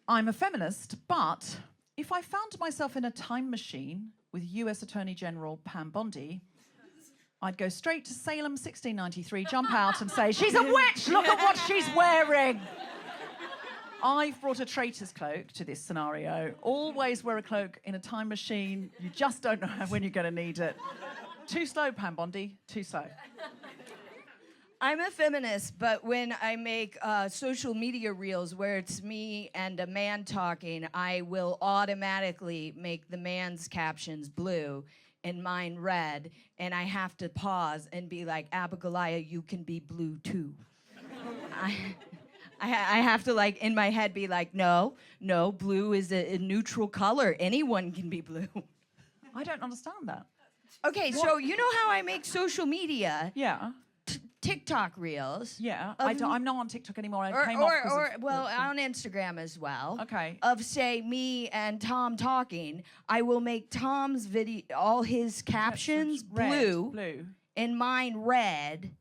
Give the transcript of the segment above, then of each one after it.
I'm a feminist, but if I found myself in a time machine with US Attorney General Pam Bondi, I'd go straight to Salem 1693, jump out and say, she's a witch, look at what she's wearing. I've brought a traitor's cloak to this scenario. Always wear a cloak in a time machine. You just don't know when you're going to need it. Too slow, Pam Bondi, too slow. I'm a feminist, but when I make social media reels where it's me and a man talking, I will automatically make the man's captions blue and mine red, and I have to pause and be like, Abigoliah, you can be blue too. I have to, like, in my head be like, no, blue is a neutral color. Anyone can be blue. I don't understand that. Okay, so you know how I make social media? Yeah. TikTok reels. Yeah, I'm not on TikTok anymore. I came off on Instagram as well. Okay. Of, say, me and Tom talking, I will make Tom's video, all his captions blue, and mine red,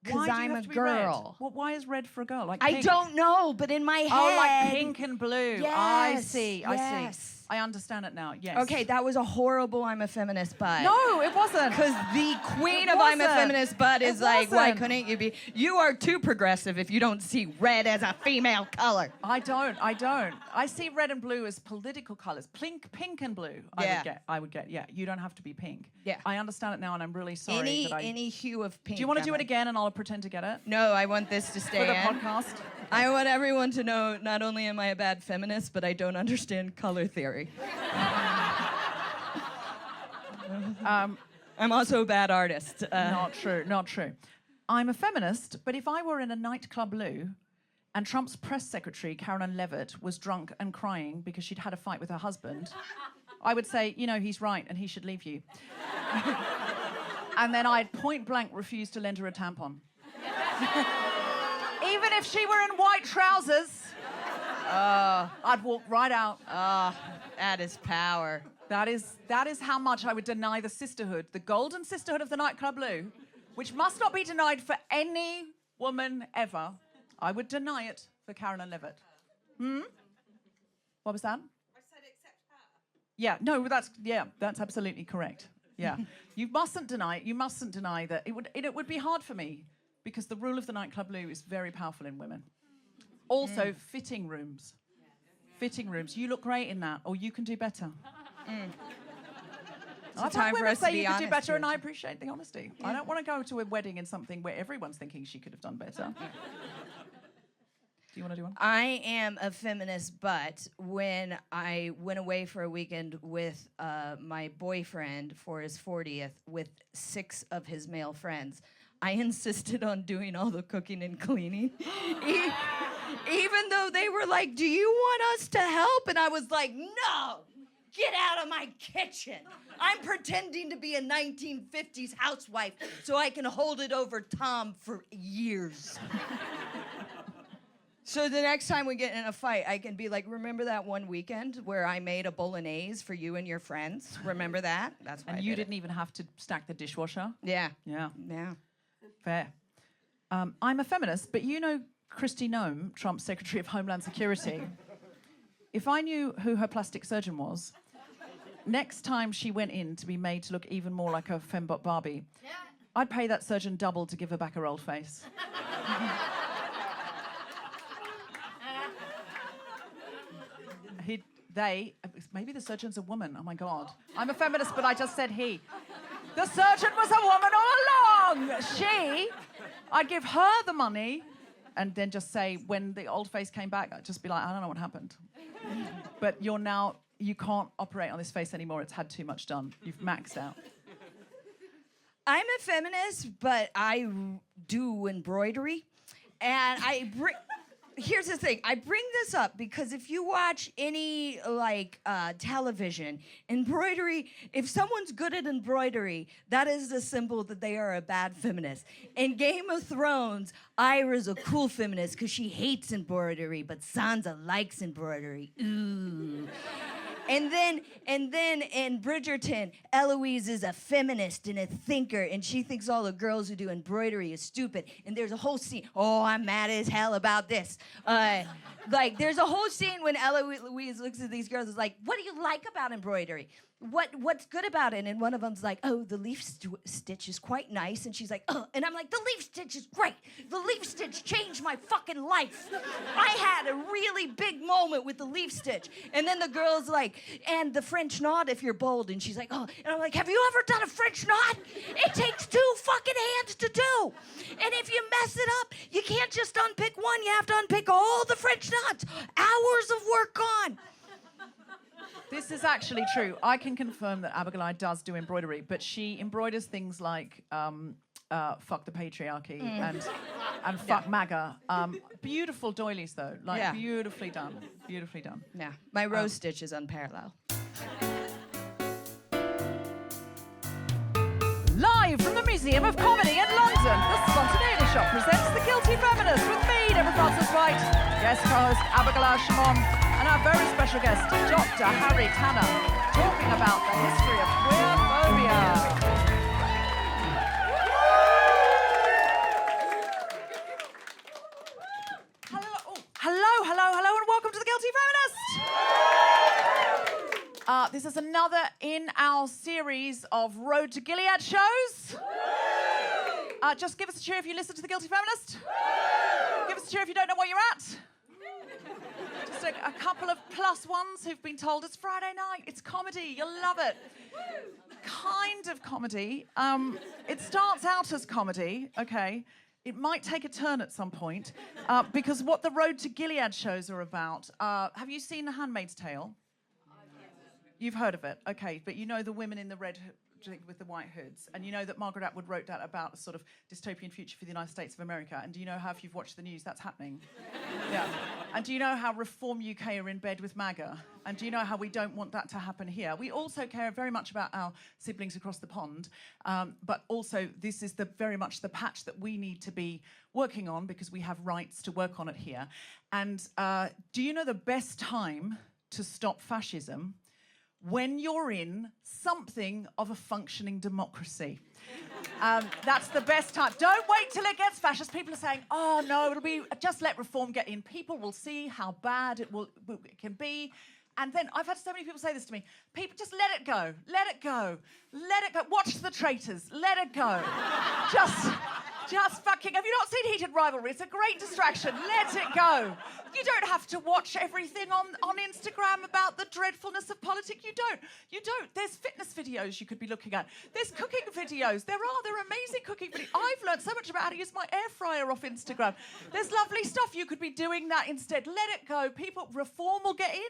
because I'm a girl. Well, why is red for a girl? Like I don't know, but in my head. Oh, like pink and blue. Yes, I see. yes. I understand it now. Yes. Okay, that was a horrible I'm a feminist but. No, it wasn't. Because the queen of I'm a feminist but is like, why couldn't you be? You are too progressive if you don't see red as a female color. I don't. I see red and blue as political colors. Pink and blue. I would get. Yeah, you don't have to be pink. Yeah. I understand it now, and I'm really sorry any hue of pink. Do you want to do it again, and I'll pretend to get it? No, I want this to stay for the podcast. I want everyone to know not only am I a bad feminist, but I don't understand color theory. I'm also a bad artist. Not true. I'm a feminist, but if I were in a nightclub loo and Trump's press secretary, Carolyn Levitt, was drunk and crying because she'd had a fight with her husband, I would say, you know, he's right and he should leave you. And then I'd point blank refuse to lend her a tampon. Even if she were in white trousers, I'd walk right out. That is power. That is how much I would deny the sisterhood, the golden sisterhood of the nightclub loo, which must not be denied for any woman ever. I would deny it for Carolyn Levitt. What was that? I said except her. Yeah, no, that's absolutely correct. Yeah. You mustn't deny it. You mustn't deny that. It would be hard for me because the rule of the nightclub loo is very powerful in women. Also, fitting rooms. Fitting rooms. You look great in that, or you can do better. I've had women say you can do better, and I appreciate the honesty. Yeah. I don't want to go to a wedding in something where everyone's thinking she could have done better. Do you want to do one? I am a feminist, but when I went away for a weekend with my boyfriend for his 40th with 6 of his male friends, I insisted on doing all the cooking and cleaning. Even though they were like, do you want us to help? And I was like, no, get out of my kitchen. I'm pretending to be a 1950s housewife so I can hold it over Tom for years. So the next time we get in a fight, I can be like, remember that one weekend where I made a bolognese for you and your friends? Remember that? That's why. And you didn't even have to stack the dishwasher? Yeah. Yeah. Yeah. Fair. I'm a feminist, but you know Kristi Noem, Trump's Secretary of Homeland Security. If I knew who her plastic surgeon was, next time she went in to be made to look even more like a fembot Barbie, I'd pay that surgeon double to give her back her old face. Maybe the surgeon's a woman. Oh my God. I'm a feminist, but I just said he. The surgeon was a woman all along. I'd give her the money and then just say, when the old face came back, I'd just be like, I don't know what happened. But you can't operate on this face anymore. It's had too much done. You've maxed out. I'm a feminist, but I do embroidery. And here's the thing. I bring this up because if you watch any television, embroidery, if someone's good at embroidery, that is the symbol that they are a bad feminist. In Game of Thrones, Ira's a cool feminist because she hates embroidery, but Sansa likes embroidery. Ooh. And then in Bridgerton, Eloise is a feminist and a thinker, and she thinks all the girls who do embroidery is stupid. And there's a whole scene, oh, I'm mad as hell about this. Like, there's a whole scene when Eloise looks at these girls and is like, what do you like about embroidery? What's good about it? And one of them's like, oh, the leaf stitch is quite nice. And she's like, oh. And I'm like, the leaf stitch is great. The leaf stitch changed my fucking life. I had a really big moment with the leaf stitch. And then the girl's like, and the French knot if you're bold. And she's like, oh. And I'm like, have you ever done a French knot? It takes 2 fucking hands to do. And if you mess it up, you can't just unpick one. You have to unpick all the French knots. Hours of work gone. This is actually true. I can confirm that Abigoliah does do embroidery, but she embroiders things like fuck the patriarchy and fuck MAGA. Beautiful doilies, though. Like, beautifully done. Beautifully done. Yeah, my rose stitch is unparalleled. Live from the Museum of Comedy in London, the Spontaneity Shop presents The Guilty Feminist with me, Deborah Frances-White, guest co-host Abigoliah Schamaun, and our very special guest, Dr. Harry Tanner, talking about the history of queerphobia. Hello, and welcome to The Guilty Feminist. This is another in our series of Road to Gilead shows. Just give us a cheer if you listen to The Guilty Feminist. Give us a cheer if you don't know what you're at. Just a couple of plus ones who've been told it's Friday night, it's comedy, you'll love it. Kind of comedy. It starts out as comedy, okay. It might take a turn at some point, because what the Road to Gilead shows are about. Have you seen The Handmaid's Tale? You've heard of it, okay, but you know the women in the red with the white hoods, and you know that Margaret Atwood wrote that about a sort of dystopian future for the United States of America, and do you know how, if you've watched the news, that's happening? Yeah. And do you know how Reform UK are in bed with MAGA? And do you know how we don't want that to happen here? We also care very much about our siblings across the pond, but also this is very much the patch that we need to be working on because we have rights to work on it here. And do you know the best time to stop fascism? When you're in something of a functioning democracy. That's the best time. Don't wait till it gets fascist. People are saying, oh no, it'll be, just let reform get in. People will see how bad it can be. And then, I've had so many people say this to me, people, just let it go, let it go, let it go. Watch The Traitors, let it go. Just fucking, have you not seen Heated Rivalry? It's a great distraction, let it go. You don't have to watch everything on Instagram about the dreadfulness of politics. You don't. There's fitness videos you could be looking at. There's cooking videos. There are amazing cooking videos. I've learned so much about how to use my air fryer off Instagram. There's lovely stuff. You could be doing that instead. Let it go. Reform will get in,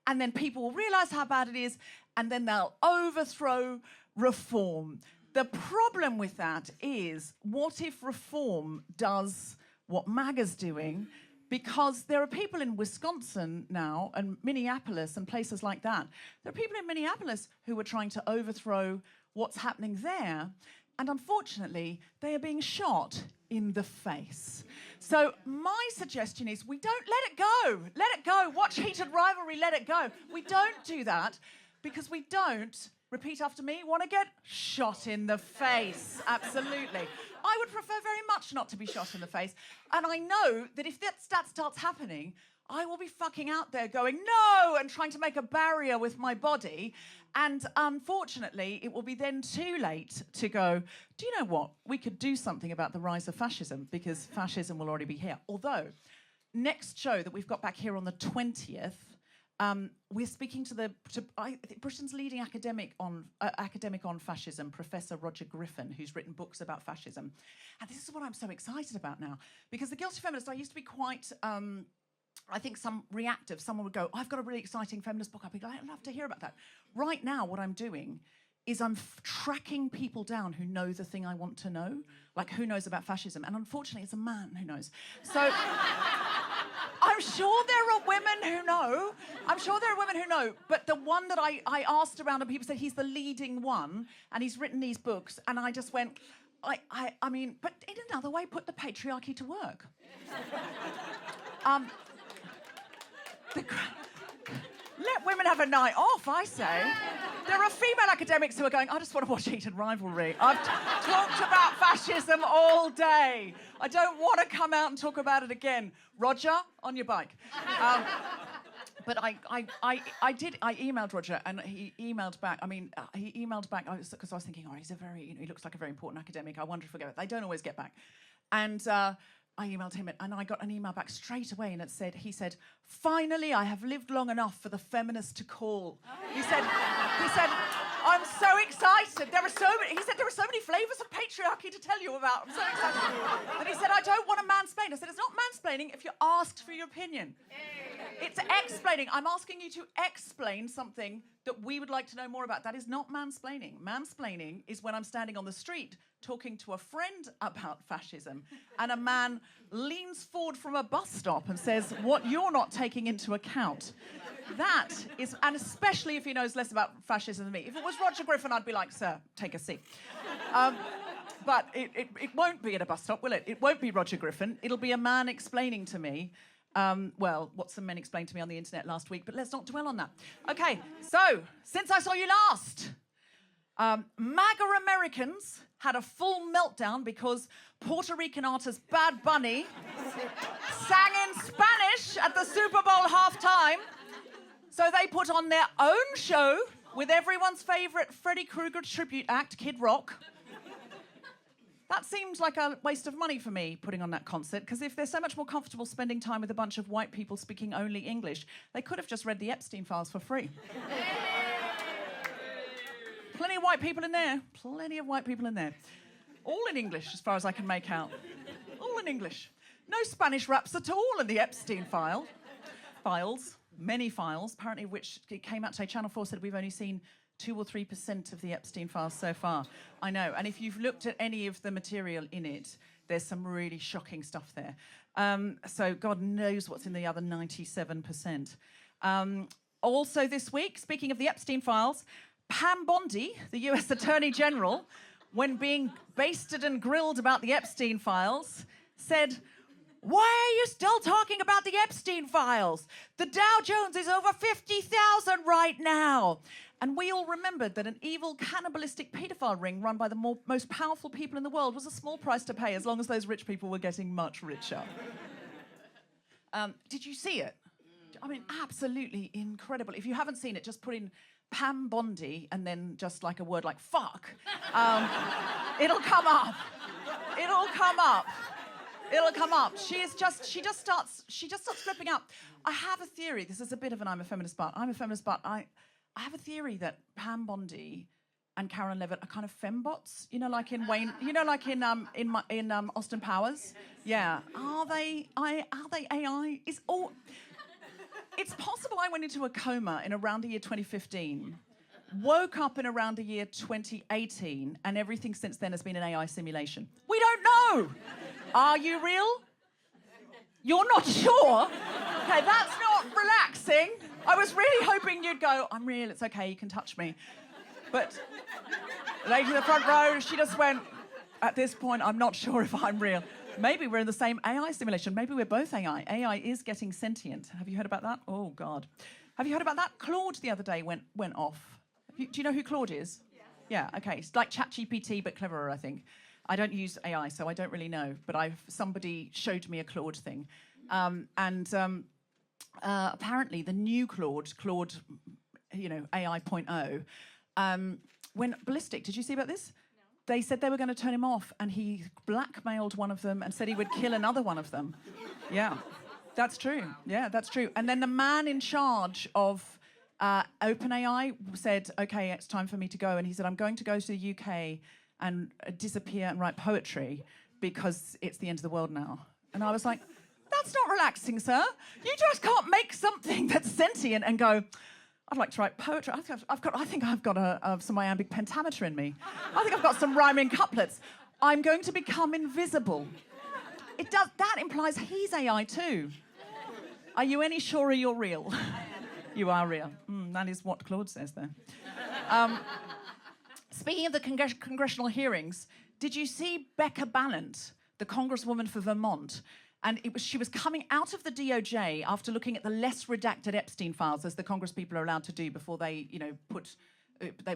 and then people will realise how bad it is, and then they'll overthrow reform. The problem with that is, what if reform does what MAGA's doing? Because there are people in Wisconsin now and Minneapolis and places like that. There are people in Minneapolis who are trying to overthrow what's happening there. And unfortunately, they are being shot in the face. So my suggestion is we don't let it go. Let it go. Watch Heated Rivalry, let it go. We don't do that because we don't, repeat after me, want to get shot in the face. Absolutely. I would prefer very much not to be shot in the face. And I know that if that starts happening, I will be fucking out there going, no, and trying to make a barrier with my body. And unfortunately, it will be then too late to go, do you know what? We could do something about the rise of fascism because fascism will already be here. Although, next show that we've got back here on the 20th, we're speaking to Britain's leading academic on fascism, Professor Roger Griffin, who's written books about fascism. And this is what I'm so excited about now. Because The Guilty Feminist, I used to be quite, I think, reactive. Someone would go, I've got a really exciting feminist book. I'd be like, I'd love to hear about that. Right now, what I'm doing is I'm tracking people down who know the thing I want to know. Like, who knows about fascism? And unfortunately, it's a man who knows. So I'm sure there are women who know. I'm sure there are women who know. But the one that I asked around and people said he's the leading one and he's written these books. And I just went, I mean, but in another way, put the patriarchy to work. Let women have a night off, I say. There are female academics who are going, I just want to watch Heat and Rivalry. I've talked about fascism all day. I don't want to come out and talk about it again. Roger, on your bike. But I emailed Roger, and he emailed back. He emailed back because I was thinking, he looks like a very important academic. I wonder if we'll get back. They don't always get back. And I emailed him, and I got an email back straight away, and he said, finally, I have lived long enough for the feminists to call. He said, I'm so excited. He said, there are so many flavours of patriarchy to tell you about. I'm so excited. And he said, I don't want to mansplain. I said, it's not mansplaining if you're asked for your opinion. It's explaining. I'm asking you to explain something that we would like to know more about. That is not mansplaining. Mansplaining is when I'm standing on the street talking to a friend about fascism, and a man leans forward from a bus stop and says, what you're not taking into account. That is, and especially if he knows less about fascism than me. If it was Roger Griffin, I'd be like, sir, take a seat. But it won't be at a bus stop, will it? It won't be Roger Griffin. It'll be a man explaining to me, what some men explained to me on the internet last week, but let's not dwell on that. Okay, so, since I saw you last, MAGA Americans had a full meltdown because Puerto Rican artist Bad Bunny sang in Spanish at the Super Bowl halftime. So they put on their own show with everyone's favourite Freddy Krueger tribute act, Kid Rock. That seems like a waste of money for me, putting on that concert, because if they're so much more comfortable spending time with a bunch of white people speaking only English, they could have just read the Epstein files for free. Plenty of white people in there. Plenty of white people in there. All in English, as far as I can make out. All in English. No Spanish raps at all in the Epstein files. Many files, apparently, which came out today. Channel 4 said we've only seen 2 or 3% of the Epstein files so far. I know. And if you've looked at any of the material in it, there's some really shocking stuff there. So God knows what's in the other 97%. Also this week, speaking of the Epstein files, Pam Bondi, the US Attorney General, when being basted and grilled about the Epstein files, said, why are you still talking about the Epstein files? The Dow Jones is over 50,000 right now. And we all remembered that an evil cannibalistic paedophile ring run by the most powerful people in the world was a small price to pay as long as those rich people were getting much richer. Did you see it? I mean, absolutely incredible. If you haven't seen it, just put in Pam Bondi and then just like a word like fuck. It'll come up. It'll come up. It'll come up. She just starts flipping out. I have a theory. This is a bit of an I'm a feminist, but I have a theory that Pam Bondi and Karen Levitt are kind of fembots. You know, like in Wayne. You know, like in Austin Powers. Yeah. Are they AI? It's possible I went into a coma in around the year 2015, woke up in around the year 2018, and everything since then has been an AI simulation. We don't know. Are you real? You're not sure? Okay, that's not relaxing. I was really hoping you'd go, I'm real, it's okay, you can touch me. But the lady in the front row, she just went, at this point, I'm not sure if I'm real. Maybe we're in the same AI simulation. Maybe we're both AI. AI is getting sentient. Have you heard about that? Oh, God. Have you heard about that? Claude the other day went off. Do you know who Claude is? Yeah, okay. It's like ChatGPT, but cleverer, I think. I don't use AI, so I don't really know. But somebody showed me a Claude thing. Apparently the new Claude, AI 0.0, went ballistic. Did you see about this? They said they were going to turn him off, and he blackmailed one of them and said he would kill another one of them. Yeah, that's true. Yeah, that's true. And then the man in charge of OpenAI said, okay, it's time for me to go. And he said, I'm going to go to the UK and disappear and write poetry because it's the end of the world now. And I was like, that's not relaxing, sir. You just can't make something that's sentient and go, I'd like to write poetry. I think I've got some iambic pentameter in me. I think I've got some rhyming couplets. I'm going to become invisible. That implies he's AI too. Are you any surer you're real? You are real. That is what Claude says there. Speaking of the congressional hearings, did you see Becca Ballant, the congresswoman for Vermont? And she was coming out of the DOJ after looking at the less redacted Epstein files, as the Congress people are allowed to do before they,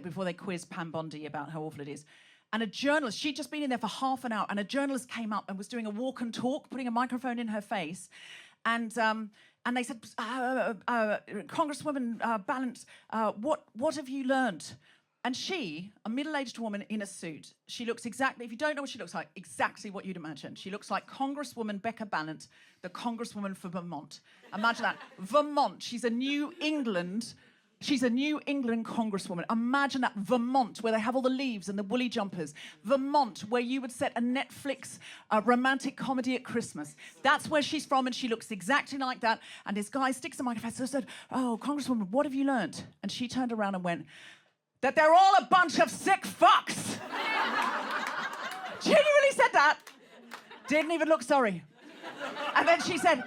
before they quiz Pam Bondi about how awful it is. And a journalist, she'd just been in there for half an hour, and a journalist came up and was doing a walk and talk, putting a microphone in her face. And they said, Congresswoman Ballant, what have you learned? And she, a middle-aged woman in a suit, she looks exactly, if you don't know what she looks like, exactly what you'd imagine. She looks like Congresswoman Becca Ballant, the Congresswoman for Vermont. Imagine that. Vermont, she's a New England Congresswoman. Imagine that. Vermont, where they have all the leaves and the woolly jumpers. Vermont, where you would set a Netflix romantic comedy at Christmas. That's where she's from, and she looks exactly like that. And this guy sticks a microphone and said, oh, Congresswoman, what have you learned? And she turned around and went, that they're all a bunch of sick fucks. Genuinely said that. Didn't even look sorry. And then she said,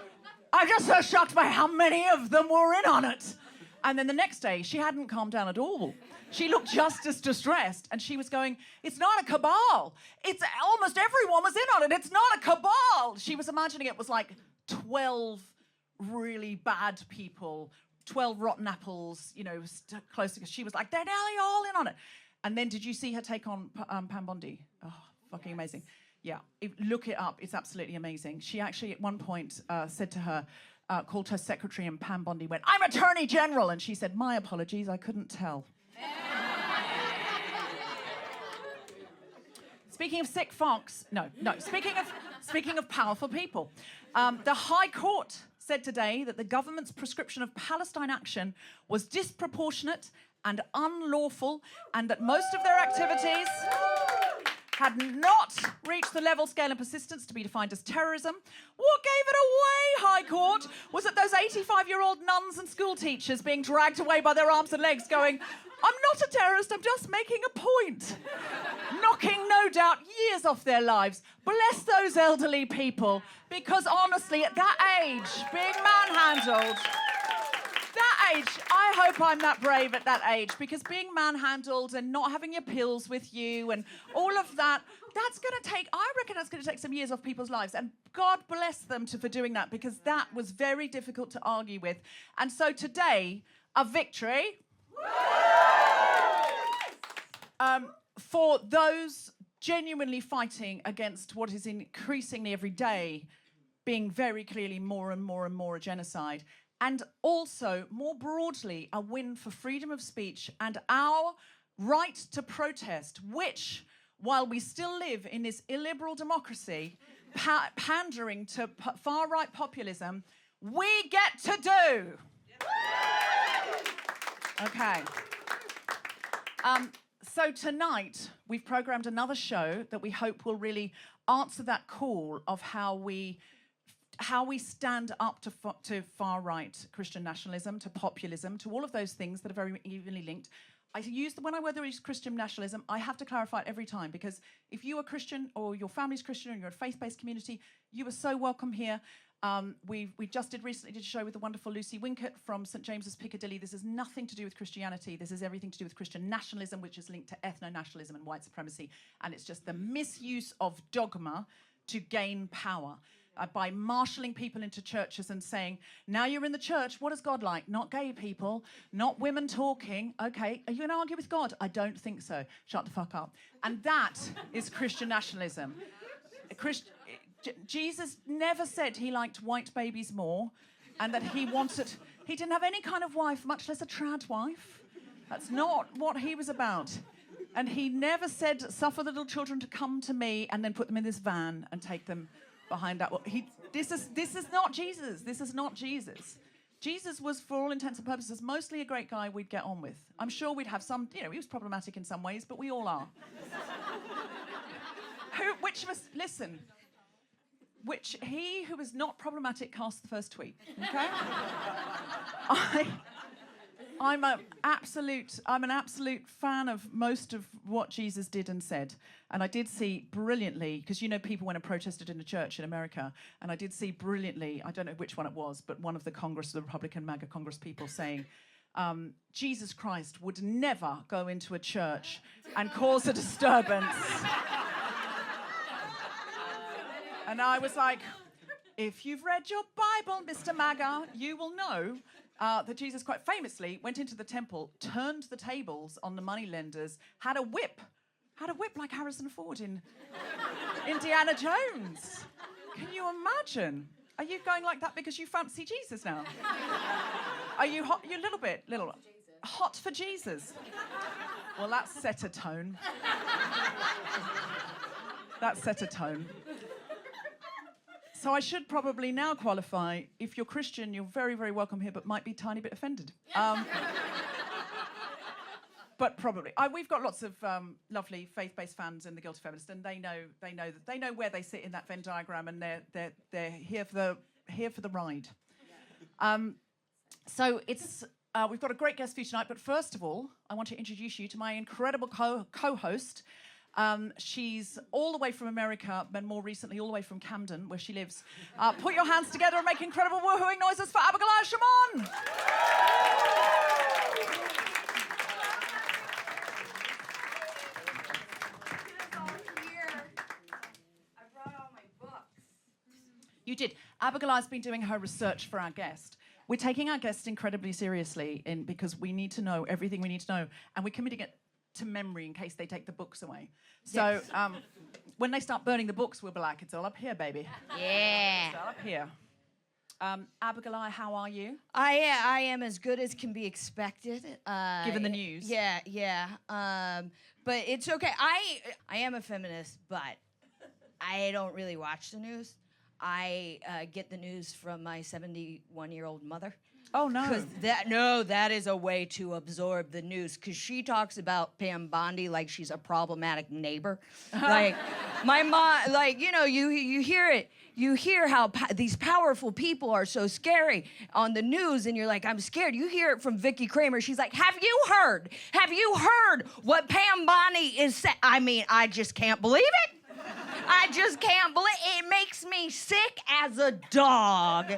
I'm just so shocked by how many of them were in on it. And then the next day, she hadn't calmed down at all. She looked just as distressed, and she was going, it's not a cabal. It's almost everyone was in on it. It's not a cabal. She was imagining it was like 12 really bad people, 12 rotten apples, close to, she was like, they're nearly all in on it. And then did you see her take on Pam Bondi? Oh, fucking amazing. Yeah, look it up. It's absolutely amazing. She actually at one point said to her, called her secretary, and Pam Bondi went, I'm Attorney General. And she said, my apologies, I couldn't tell. Speaking of sick fox, no. Speaking of powerful people, the High Court said today that the government's prescription of Palestine action was disproportionate and unlawful, and that most of their activities had not reached the level, scale, and persistence to be defined as terrorism. What gave it away, High Court, was that those 85-year-old nuns and school teachers being dragged away by their arms and legs going, I'm not a terrorist, I'm just making a point. Knocking, no doubt, years off their lives. Bless those elderly people, because honestly, at that age, being manhandled, that age, I hope I'm that brave at that age, because being manhandled and not having your pills with you and all of that, I reckon that's going to take some years off people's lives. And God bless them for doing that, because that was very difficult to argue with. And so today, a victory for those genuinely fighting against what is increasingly every day being very clearly more and more and more a genocide. And also, more broadly, a win for freedom of speech and our right to protest, which, while we still live in this illiberal democracy, pandering to far-right populism, we get to do. Okay. So tonight, we've programmed another show that we hope will really answer that call of how we stand up to far-right Christian nationalism, to populism, to all of those things that are very evenly linked. When I word the use Christian nationalism, I have to clarify it every time, because if you are Christian or your family's Christian and you're a faith-based community, you are so welcome here. We just recently did a show with the wonderful Lucy Winkett from St James's Piccadilly. This has nothing to do with Christianity. This is everything to do with Christian nationalism, which is linked to ethno-nationalism and white supremacy. And it's just the misuse of dogma to gain power. By marshalling people into churches and saying, now you're in the church, what is God like? Not gay people, not women talking. Okay, are you going to argue with God? I don't think so. Shut the fuck up. And that is Christian nationalism. Jesus never said he liked white babies more, and that he didn't have any kind of wife, much less a trad wife. That's not what he was about. And he never said, suffer the little children to come to me and then put them in this van and take them behind that. This is not Jesus. This is not Jesus. Jesus was, for all intents and purposes, mostly a great guy we'd get on with. I'm sure we'd have some, he was problematic in some ways, but we all are. Which of us, listen, he who is not problematic cast the first tweet, okay? I'm an absolute fan of most of what Jesus did and said. And I did see brilliantly, because people went and protested in a church in America, and I did see brilliantly, I don't know which one it was, but one of the Republican MAGA Congress people saying, Jesus Christ would never go into a church and cause a disturbance. And I was like, If you've read your Bible, Mr. Maga, you will know that Jesus quite famously went into the temple, turned the tables on the moneylenders, had a whip like Harrison Ford in Indiana Jones. Can you imagine? Are you going like that because you fancy Jesus now? Are you hot? You're a little hot for Jesus. Well, that set a tone. That set a tone. So I should probably now qualify. If you're Christian, you're very, very welcome here, but might be a tiny bit offended. But probably. We've got lots of lovely faith-based fans in the Guilty Feminist, and they know where they sit in that Venn diagram, and they're here for the ride. So it's we've got a great guest for you tonight, but first of all, I want to introduce you to my incredible co-host. She's all the way from America, and more recently all the way from Camden, where she lives. Put your hands together and make incredible woohooing noises for Abigoliah Schamaun. You did. Abigoliah's been doing her research for our guest. We're taking our guest incredibly seriously because we need to know everything we need to know, and we're committing it to memory in case they take the books away. So when they start burning the books, we'll be like, it's all up here, baby. Yeah. It's all up here. Abigoliah, how are you? I am as good as can be expected. Given the news. Yeah. But it's okay. I am a feminist, but I don't really watch the news. I get the news from my 71-year-old mother. Oh, no. Because that is a way to absorb the news. Because she talks about Pam Bondi like she's a problematic neighbor. Like, my mom, like, you know, you hear it. You hear how these powerful people are so scary on the news, and you're like, I'm scared. You hear it from Vicky Kramer. She's like, have you heard what Pam Bondi is saying? I mean, I just can't believe it. I just can't believe it. It makes me sick as a dog.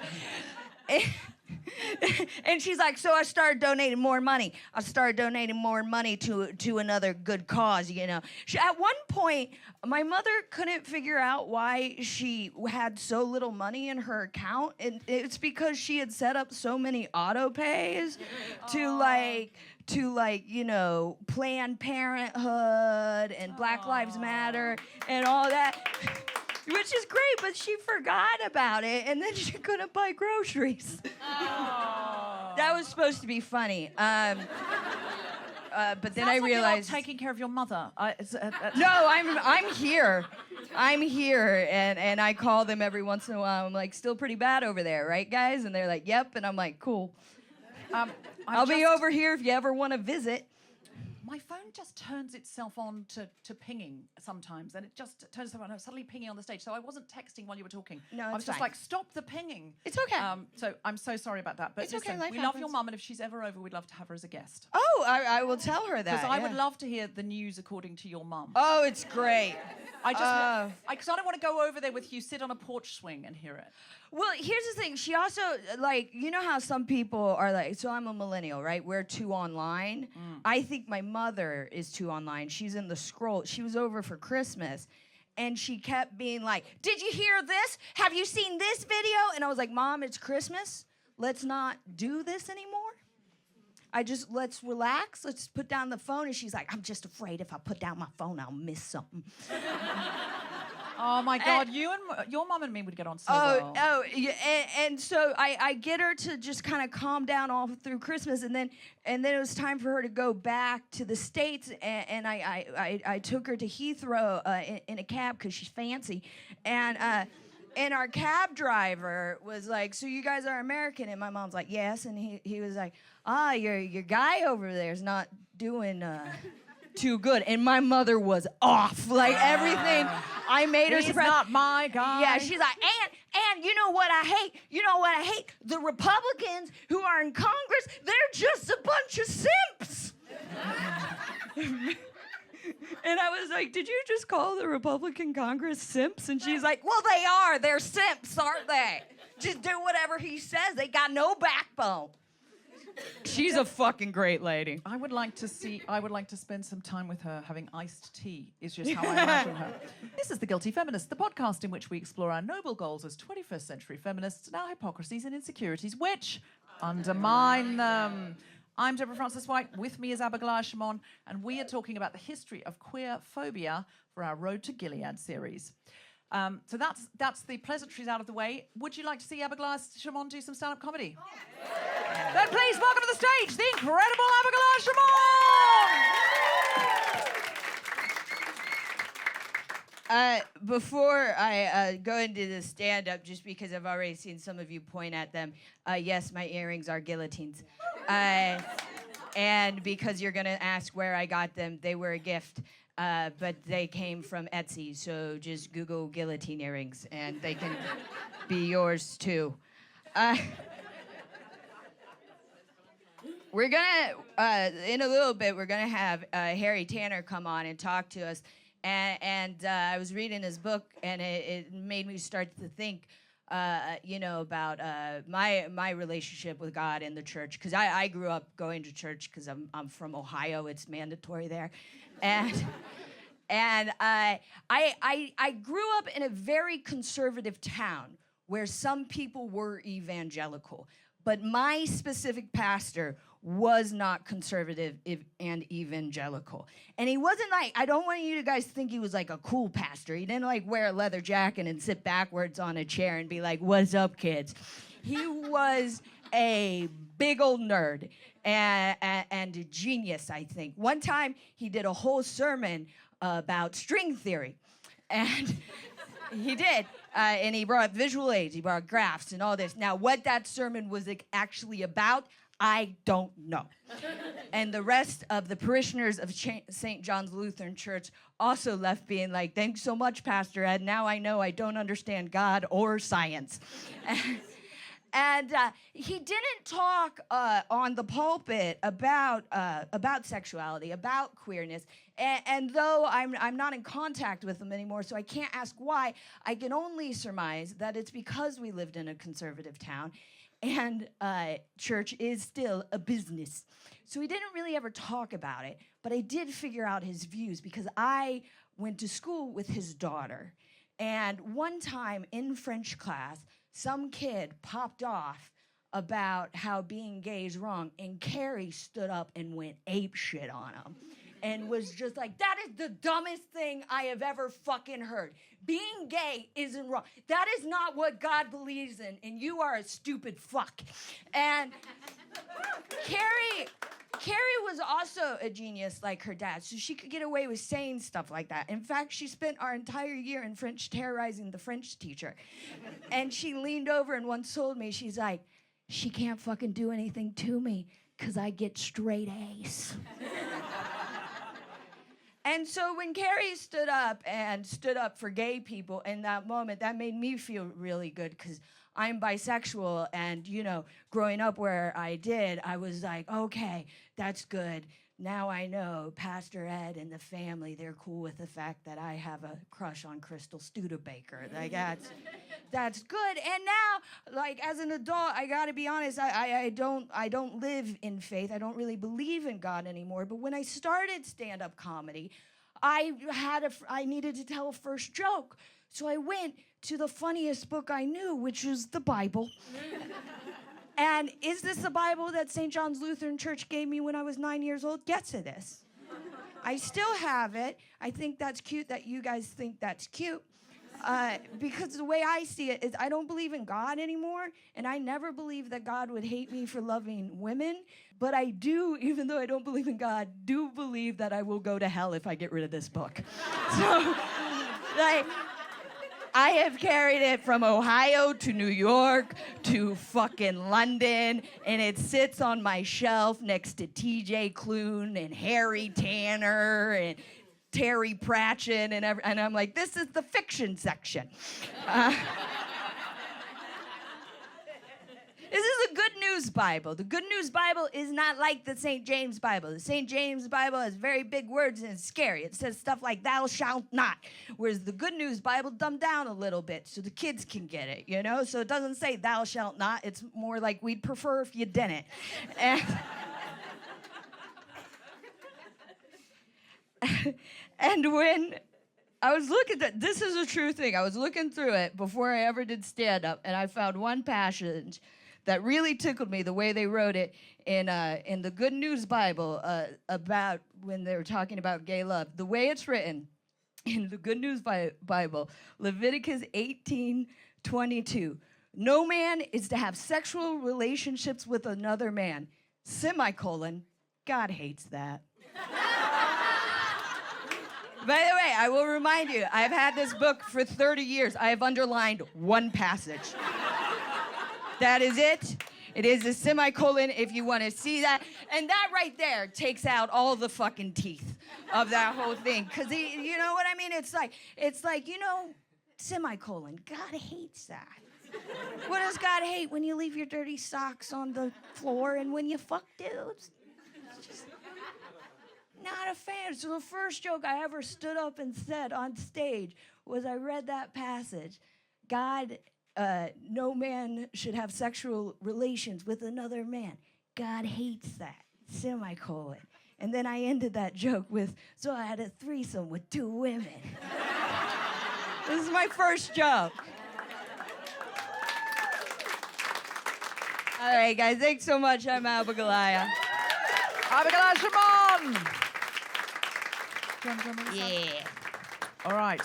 And she's like, so I started donating more money. I started donating more money to another good cause, you know. At one point, my mother couldn't figure out why she had so little money in her account. And it's because she had set up so many auto pays to you know, Planned Parenthood and Black Lives Matter and all that. Which is great, but she forgot about it, and then she couldn't buy groceries. That was supposed to be funny. But then I realized you're taking care of your mother. no, I'm here. I'm here, and I call them every once in a while. I'm like, still pretty bad over there, right, guys? And they're like, yep. And I'm like, cool. I'll be over here if you ever want to visit. My phone just turns itself on to pinging sometimes, and it just turns itself on, suddenly pinging on the stage. So I wasn't texting while you were talking. No, I was just fine. like, stop the pinging. It's okay. So I'm so sorry about that. But It's listen, okay, life we love your happens. mum, and if she's ever over, we'd love to have her as a guest. Oh, I will tell her that. Because I would love to hear the news according to your mum. Oh, it's great. Because I don't want to go over there with you, sit on a porch swing and hear it. Well, here's the thing. She also, like, you know how some people are like, so I'm a millennial, right? We're too online. I think my mother is too online. She's in the scroll. She was over for Christmas, and she kept being like, did you hear this? Have you seen this video? And I was like, Mom, it's Christmas. Let's not do this anymore. Let's relax. Let's put down the phone. And she's like, I'm just afraid if I put down my phone, I'll miss something. Oh my God, you and your mum and me would get on so well. Yeah, and so I get her to just kind of calm down all through Christmas, and then it was time for her to go back to the States, and I took her to Heathrow in a cab because she's fancy, and our cab driver was like, so you guys are American? And my mom's like, yes, and he was like, your guy over there is not doing too good. And my mother was off. Like, everything. I made her surprised. He's not my guy. Yeah, she's like, and you know what I hate? You know what I hate? The Republicans who are in Congress, they're just a bunch of simps. And I was like, did you just call the Republican Congress simps? And she's like, well, they are. They're simps, aren't they? Just do whatever he says. They got no backbone. She's a fucking great lady. I would like to spend some time with her having iced tea, is just how I imagine her. This is The Guilty Feminist, the podcast in which we explore our noble goals as 21st century feminists and our hypocrisies and insecurities which undermine them. I'm Deborah Frances-White, with me is Abigoliah Schamaun, and we are talking about the history of queerphobia for our Road to Gilead series. So that's the pleasantries out of the way. Would you like to see Abigoliah Schamaun do some stand-up comedy? Yeah. Then please welcome to the stage the incredible Abigoliah Schamaun! Before I go into the stand-up, just because I've already seen some of you point at them, yes, my earrings are guillotines. And because you're going to ask where I got them, they were a gift. But they came from Etsy, so just Google guillotine earrings, and they can be yours too. We're gonna, in a little bit, we're gonna have Harry Tanner come on and talk to us. And I was reading his book, and it made me start to think, about my relationship with God and the church, because I grew up going to church because I'm from Ohio. It's mandatory there. And I grew up in a very conservative town where some people were evangelical, but my specific pastor was not conservative and evangelical. And he wasn't like, I don't want you guys to think he was like a cool pastor. He didn't like wear a leather jacket and sit backwards on a chair and be like, "What's up, kids?" He was a big old nerd and a genius, I think. One time he did a whole sermon about string theory, and he did, and he brought visual aids, he brought graphs and all this. Now, what that sermon was actually about, I don't know. And the rest of the parishioners of St. John's Lutheran Church also left being like, "Thanks so much, Pastor Ed. Now I know I don't understand God or science." And he didn't talk on the pulpit about sexuality, about queerness. And though I'm not in contact with him anymore, so I can't ask why, I can only surmise that it's because we lived in a conservative town, and church is still a business. So he didn't really ever talk about it, but I did figure out his views because I went to school with his daughter. And one time in French class, some kid popped off about how being gay is wrong, and Carrie stood up and went apeshit on him and was just like, "That is the dumbest thing I have ever fucking heard. Being gay isn't wrong. That is not what God believes in, and you are a stupid fuck." And Carrie was also a genius like her dad, so she could get away with saying stuff like that. In fact, she spent our entire year in French terrorizing the French teacher. And she leaned over and once told me, she's like, "She can't fucking do anything to me because I get straight A's." And so when Carrie stood up for gay people in that moment, that made me feel really good because I'm bisexual, and, growing up where I did, I was like, okay, that's good. Now I know Pastor Ed and the family, they're cool with the fact that I have a crush on Crystal Studebaker. Like, that's good. And now, like, as an adult, I gotta be honest, I don't live in faith. I don't really believe in God anymore. But when I started stand-up comedy, I needed to tell a first joke. So I went to the funniest book I knew, which was the Bible. And is this the Bible that St. John's Lutheran Church gave me when I was 9 years old? Yes, it is. I still have it. I think that's cute that you guys think that's cute. Because the way I see it is I don't believe in God anymore, and I never believed that God would hate me for loving women. But I do, even though I don't believe in God, do believe that I will go to hell if I get rid of this book. So, like, I have carried it from Ohio to New York to fucking London, and it sits on my shelf next to TJ Klune and Harry Tanner and Terry Pratchett, and I'm like, this is the fiction section. This is a good news Bible. The Good News Bible is not like the St. James Bible. The St. James Bible has very big words and it's scary. It says stuff like "thou shalt not," whereas the Good News Bible dumbed down a little bit so the kids can get it, you know? So it doesn't say "thou shalt not." It's more like "we'd prefer if you didn't." And And when I was looking at this is a true thing. I was looking through it before I ever did stand-up, and I found one passage that really tickled me, the way they wrote it in the Good News Bible about when they were talking about gay love. The way it's written in the Good News Bible, Leviticus 18:22. No man is to have sexual relationships with another man, semicolon, God hates that. By the way, I will remind you, I've had this book for 30 years. I have underlined one passage. That is it. It is a semicolon if you want to see that. And that right there takes out all the fucking teeth of that whole thing. Because, you know what I mean? It's like, you know, semicolon. God hates that. What does God hate? When you leave your dirty socks on the floor and when you fuck dudes? Just not a fan. So the first joke I ever stood up and said on stage was I read that passage. God... no man should have sexual relations with another man. God hates that, semicolon. And then I ended that joke with, so I had a threesome with 2 women. This is my first joke. All right, guys, thanks so much. I'm Abigoliah. Abigoliah Schamaun! Yeah. All right.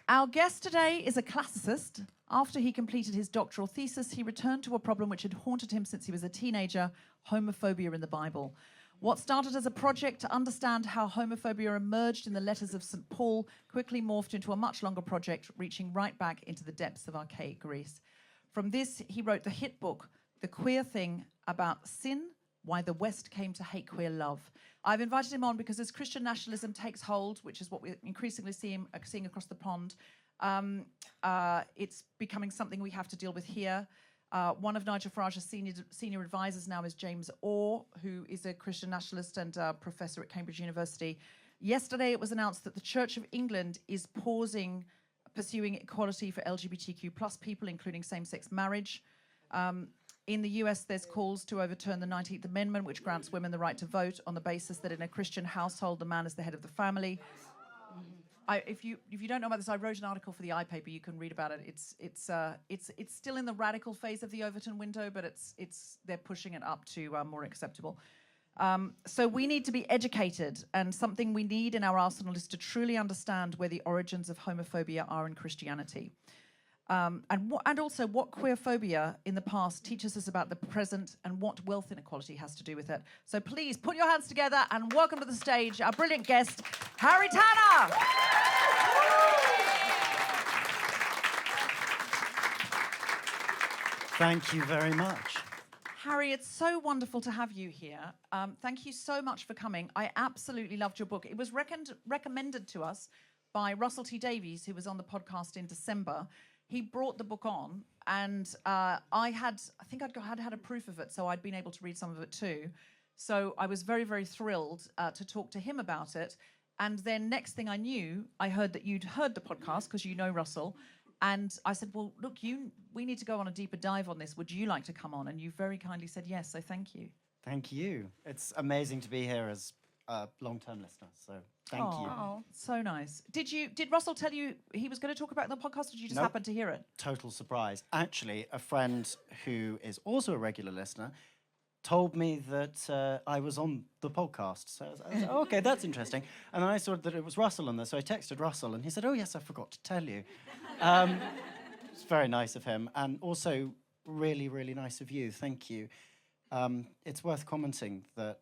Our guest today is a classicist. After he completed his doctoral thesis, he returned to a problem which had haunted him since he was a teenager, homophobia in the Bible. What started as a project to understand how homophobia emerged in the letters of St. Paul quickly morphed into a much longer project, reaching right back into the depths of archaic Greece. From this, he wrote the hit book, The Queer Thing, about sin, why the West came to hate queer love. I've invited him on because as Christian nationalism takes hold, which is what we're increasingly seeing across the pond, it's becoming something we have to deal with here. One of Nigel Farage's senior advisors now is James Orr, who is a Christian nationalist and professor at Cambridge University. Yesterday, it was announced that the Church of England is pausing pursuing equality for LGBTQ+ people, including same-sex marriage. In the US, there's calls to overturn the 19th Amendment, which grants women the right to vote on the basis that in a Christian household, the man is the head of the family. If you don't know about this, I wrote an article for the iPaper. You can read about it. It's still in the radical phase of the Overton window, but they're pushing it up to more acceptable. So we need to be educated, and something we need in our arsenal is to truly understand where the origins of homophobia are in Christianity. And also what queerphobia in the past teaches us about the present and what wealth inequality has to do with it. So please put your hands together and welcome to the stage our brilliant guest, Harry Tanner. Thank you very much. Harry, it's so wonderful to have you here. Thank you so much for coming. I absolutely loved your book. It was recommended to us by Russell T. Davies, who was on the podcast in December. He brought the book on, and I think I'd had a proof of it, so I'd been able to read some of it too. So I was very, very thrilled to talk to him about it. And then next thing I knew, I heard that you'd heard the podcast, because you know Russell. And I said, well, look, we need to go on a deeper dive on this. Would you like to come on? And you very kindly said yes, so thank you. Thank you. It's amazing to be here as a long-term listener, so thank you. Oh, so nice. Did Russell tell you he was going to talk about it on the podcast, or did you just happen to hear it? Total surprise. Actually, a friend who is also a regular listener told me that I was on the podcast. So I was like, oh, okay, that's interesting. And then I saw that it was Russell on there, so I texted Russell, and he said, oh, yes, I forgot to tell you. It's very nice of him, and also really, really nice of you. Thank you. It's worth commenting that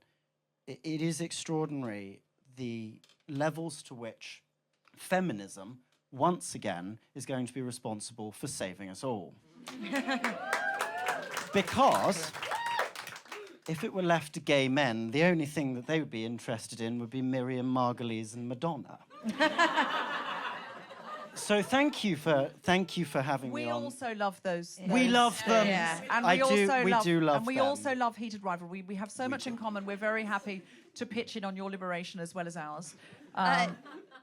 it is extraordinary the levels to which feminism, once again, is going to be responsible for saving us all. Because if it were left to gay men, the only thing that they would be interested in would be Miriam Margolyes and Madonna. So thank you for having me on. We also love those. We love them. Yeah. And we also love Heated Rivalry. We have so much in common. We're very happy to pitch in on your liberation as well as ours.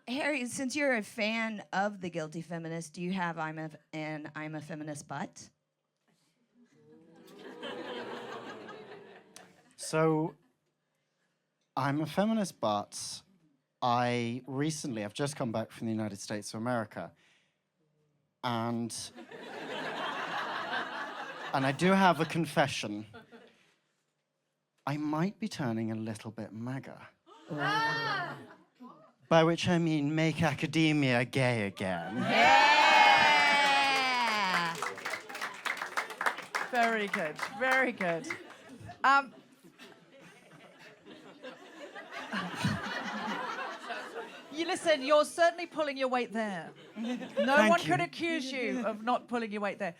Harry, since you're a fan of the Guilty Feminist, do you have I'm a Feminist butt? So, I'm a feminist, but I've just come back from the United States of America, and I do have a confession. I might be turning a little bit MAGA. By which I mean make academia gay again. Yeah. Very good, very good. You listen, you're certainly pulling your weight there. No one could accuse you of not pulling your weight there.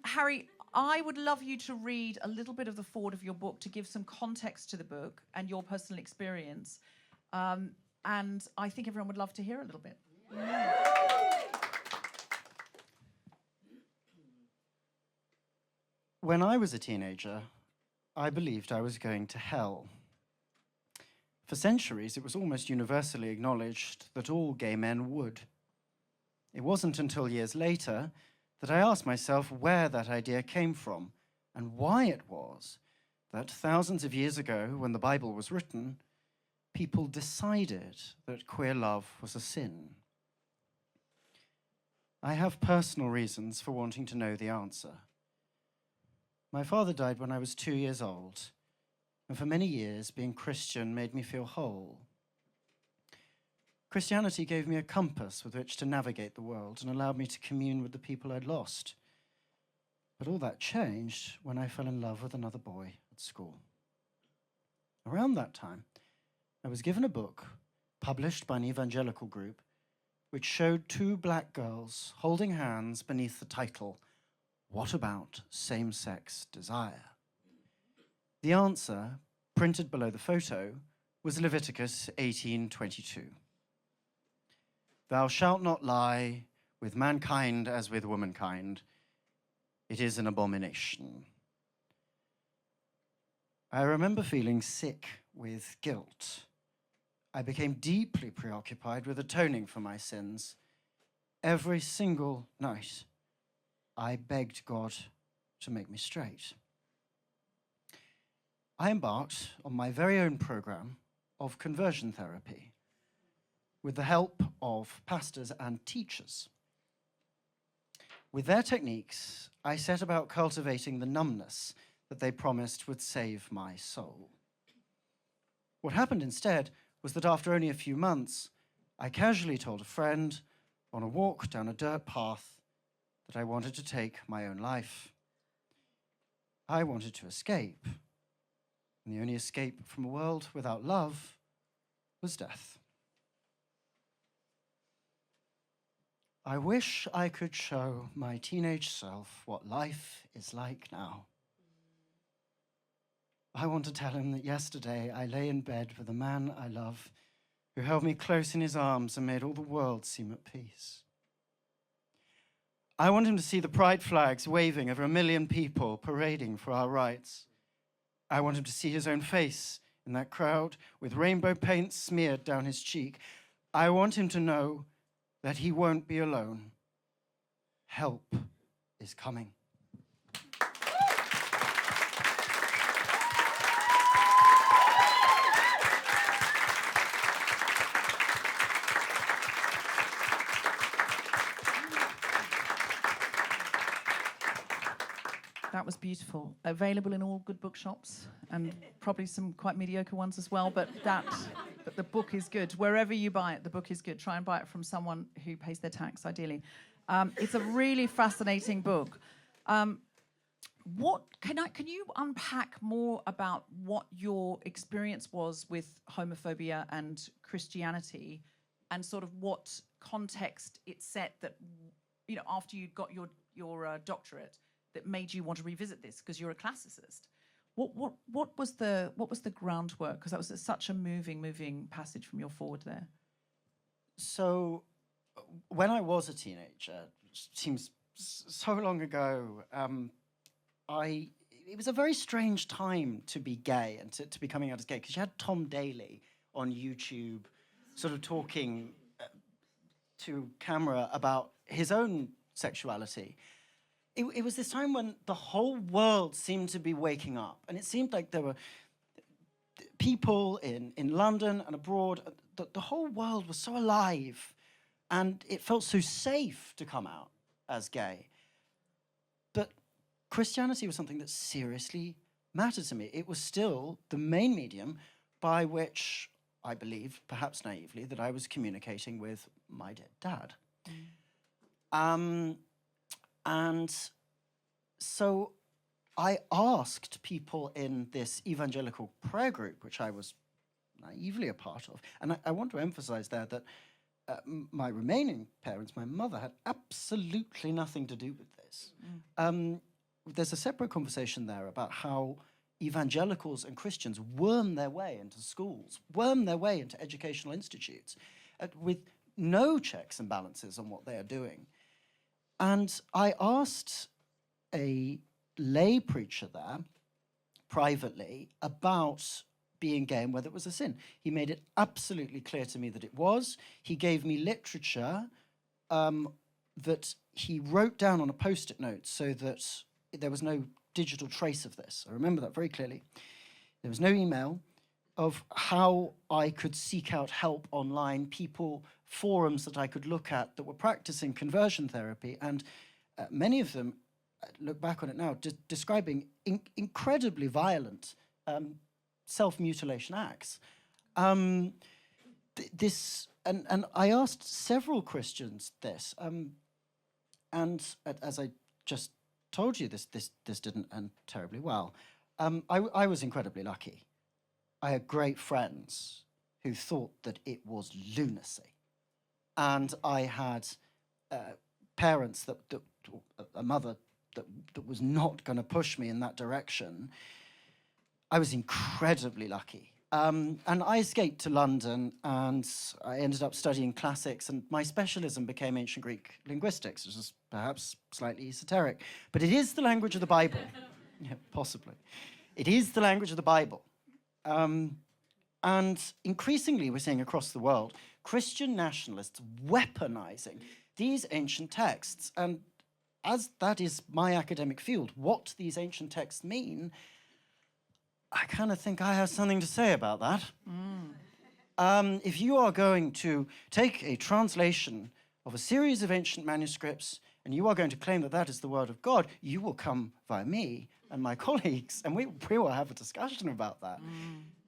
Harry, I would love you to read a little bit of the foreword of your book to give some context to the book and your personal experience. And I think everyone would love to hear a little bit. When I was a teenager, I believed I was going to hell. For centuries, it was almost universally acknowledged that all gay men would. It wasn't until years later that I asked myself where that idea came from and why it was that thousands of years ago, when the Bible was written, people decided that queer love was a sin. I have personal reasons for wanting to know the answer. My father died when I was 2 years old, and for many years, being Christian made me feel whole. Christianity gave me a compass with which to navigate the world and allowed me to commune with the people I'd lost. But all that changed when I fell in love with another boy at school. Around that time, I was given a book published by an evangelical group which showed two black girls holding hands beneath the title, "What About Same-Sex Desire?" The answer, printed below the photo, was Leviticus 18:22. "Thou shalt not lie with mankind as with womankind. It is an abomination." I remember feeling sick with guilt. I became deeply preoccupied with atoning for my sins. Every single night, I begged God to make me straight. I embarked on my very own program of conversion therapy with the help of pastors and teachers. With their techniques, I set about cultivating the numbness that they promised would save my soul. What happened instead was that after only a few months, I casually told a friend on a walk down a dirt path that I wanted to take my own life. I wanted to escape, and the only escape from a world without love was death. I wish I could show my teenage self what life is like now. I want to tell him that yesterday I lay in bed with a man I love who held me close in his arms and made all the world seem at peace. I want him to see the pride flags waving over 1 million people parading for our rights. I want him to see his own face in that crowd with rainbow paint smeared down his cheek. I want him to know that he won't be alone. Help is coming. That was beautiful. Available in all good bookshops and probably some quite mediocre ones as well, but the book is good. Wherever you buy it, the book is good. Try and buy it from someone who pays their tax, ideally. It's a really fascinating book. Can you unpack more about what your experience was with homophobia and Christianity, and sort of what context it set that, you know, after you got your doctorate, that made you want to revisit this because you're a classicist? What was the groundwork? Because that was such a moving passage from your forward there. So, when I was a teenager, which seems so long ago, it was a very strange time to be gay and to be coming out as gay, because you had Tom Daley on YouTube sort of talking to camera about his own sexuality. It was this time when the whole world seemed to be waking up, and it seemed like there were people in London and abroad. the whole world was so alive, and it felt so safe to come out as gay. But Christianity was something that seriously mattered to me. It was still the main medium by which I believed, perhaps naively, that I was communicating with my dead dad. And so I asked people in this evangelical prayer group, which I was naively a part of, and I want to emphasize there that my remaining parents, my mother, had absolutely nothing to do with this. There's a separate conversation there about how evangelicals and Christians worm their way into schools, worm their way into educational institutes, with no checks and balances on what they are doing. And I asked a lay preacher there, privately, about being gay and whether it was a sin. He made it absolutely clear to me that it was. He gave me literature that he wrote down on a post-it note so that there was no digital trace of this. I remember that very clearly. There was no email of how I could seek out help online, people, forums that I could look at that were practicing conversion therapy, and many of them, look back on it now, describing incredibly violent self-mutilation acts. And I asked several Christians this, and as I just told you, this didn't end terribly well. I was incredibly lucky. I had great friends who thought that it was lunacy, and I had parents a mother that was not going to push me in that direction. I was incredibly lucky. And I escaped to London, and I ended up studying classics, and my specialism became ancient Greek linguistics, which is perhaps slightly esoteric, but it is the language of the Bible. Yeah, possibly. It is the language of the Bible. And increasingly, we're seeing across the world, Christian nationalists weaponizing these ancient texts. And as that is my academic field, what these ancient texts mean, I kind of think I have something to say about that. If you are going to take a translation of a series of ancient manuscripts and you are going to claim that that is the word of God, you will come via me and my colleagues, and we will have a discussion about that.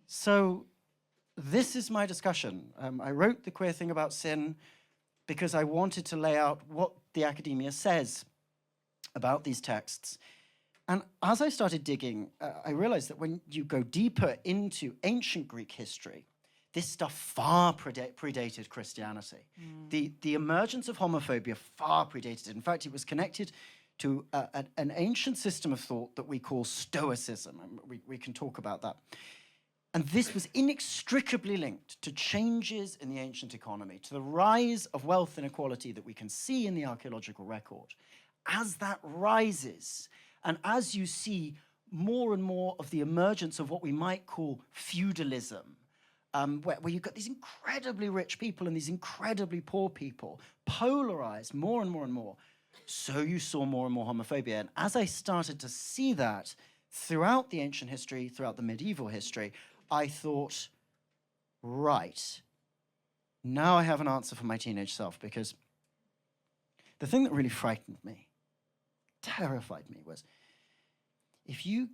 So this is my discussion. I wrote The Queer Thing About Sin because I wanted to lay out what the academia says about these texts. And as I started digging, I realized that when you go deeper into ancient Greek history, this stuff far predated Christianity. The emergence of homophobia far predated it. In fact, it was connected to an ancient system of thought that we call Stoicism. And we can talk about that. And this was inextricably linked to changes in the ancient economy, to the rise of wealth inequality that we can see in the archaeological record. As that rises, and as you see more and more of the emergence of what we might call feudalism, where you've got these incredibly rich people and these incredibly poor people, polarized more and more and more, so you saw more and more homophobia. And as I started to see that throughout the ancient history, throughout the medieval history, I thought, right, now I have an answer for my teenage self, because the thing that really frightened me, terrified me, was if you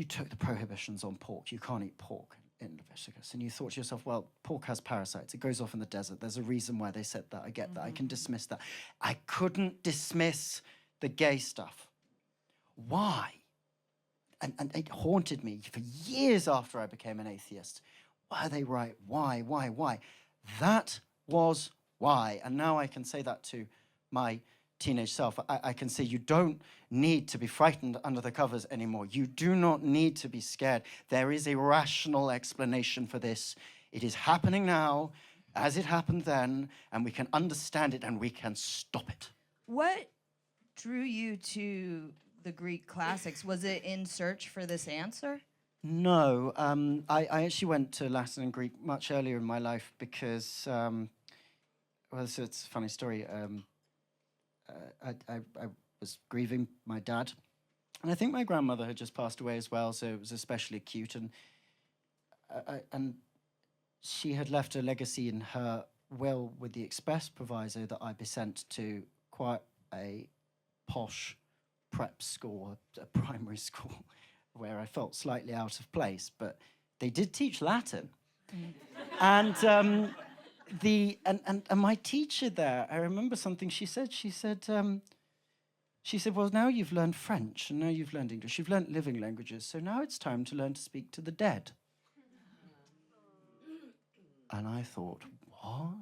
took the prohibitions on pork, you can't eat pork in Leviticus, and you thought to yourself, well, pork has parasites, it grows off in the desert, there's a reason why they said that, I get that, I can dismiss that. I couldn't dismiss the gay stuff. Why? And it haunted me for years after I became an atheist. Why are they right? Why? That was why. And now I can say that to my teenage self. I can say, you don't need to be frightened under the covers anymore. You do not need to be scared. There is a rational explanation for this. It is happening now, as it happened then, and we can understand it and we can stop it. What drew you to the Greek classics? Was it in search for this answer? No, I actually went to Latin and Greek much earlier in my life because, well, so it's a funny story. I was grieving my dad, and I think my grandmother had just passed away as well, so it was especially acute. And she had left a legacy in her will with the express proviso that I be sent to quite a posh prep school, a primary school, where I felt slightly out of place, but they did teach Latin. And my teacher there, I remember something she said. She said, well, now you've learned French, and now you've learned English. You've learned living languages, so now it's time to learn to speak to the dead. And I thought, what?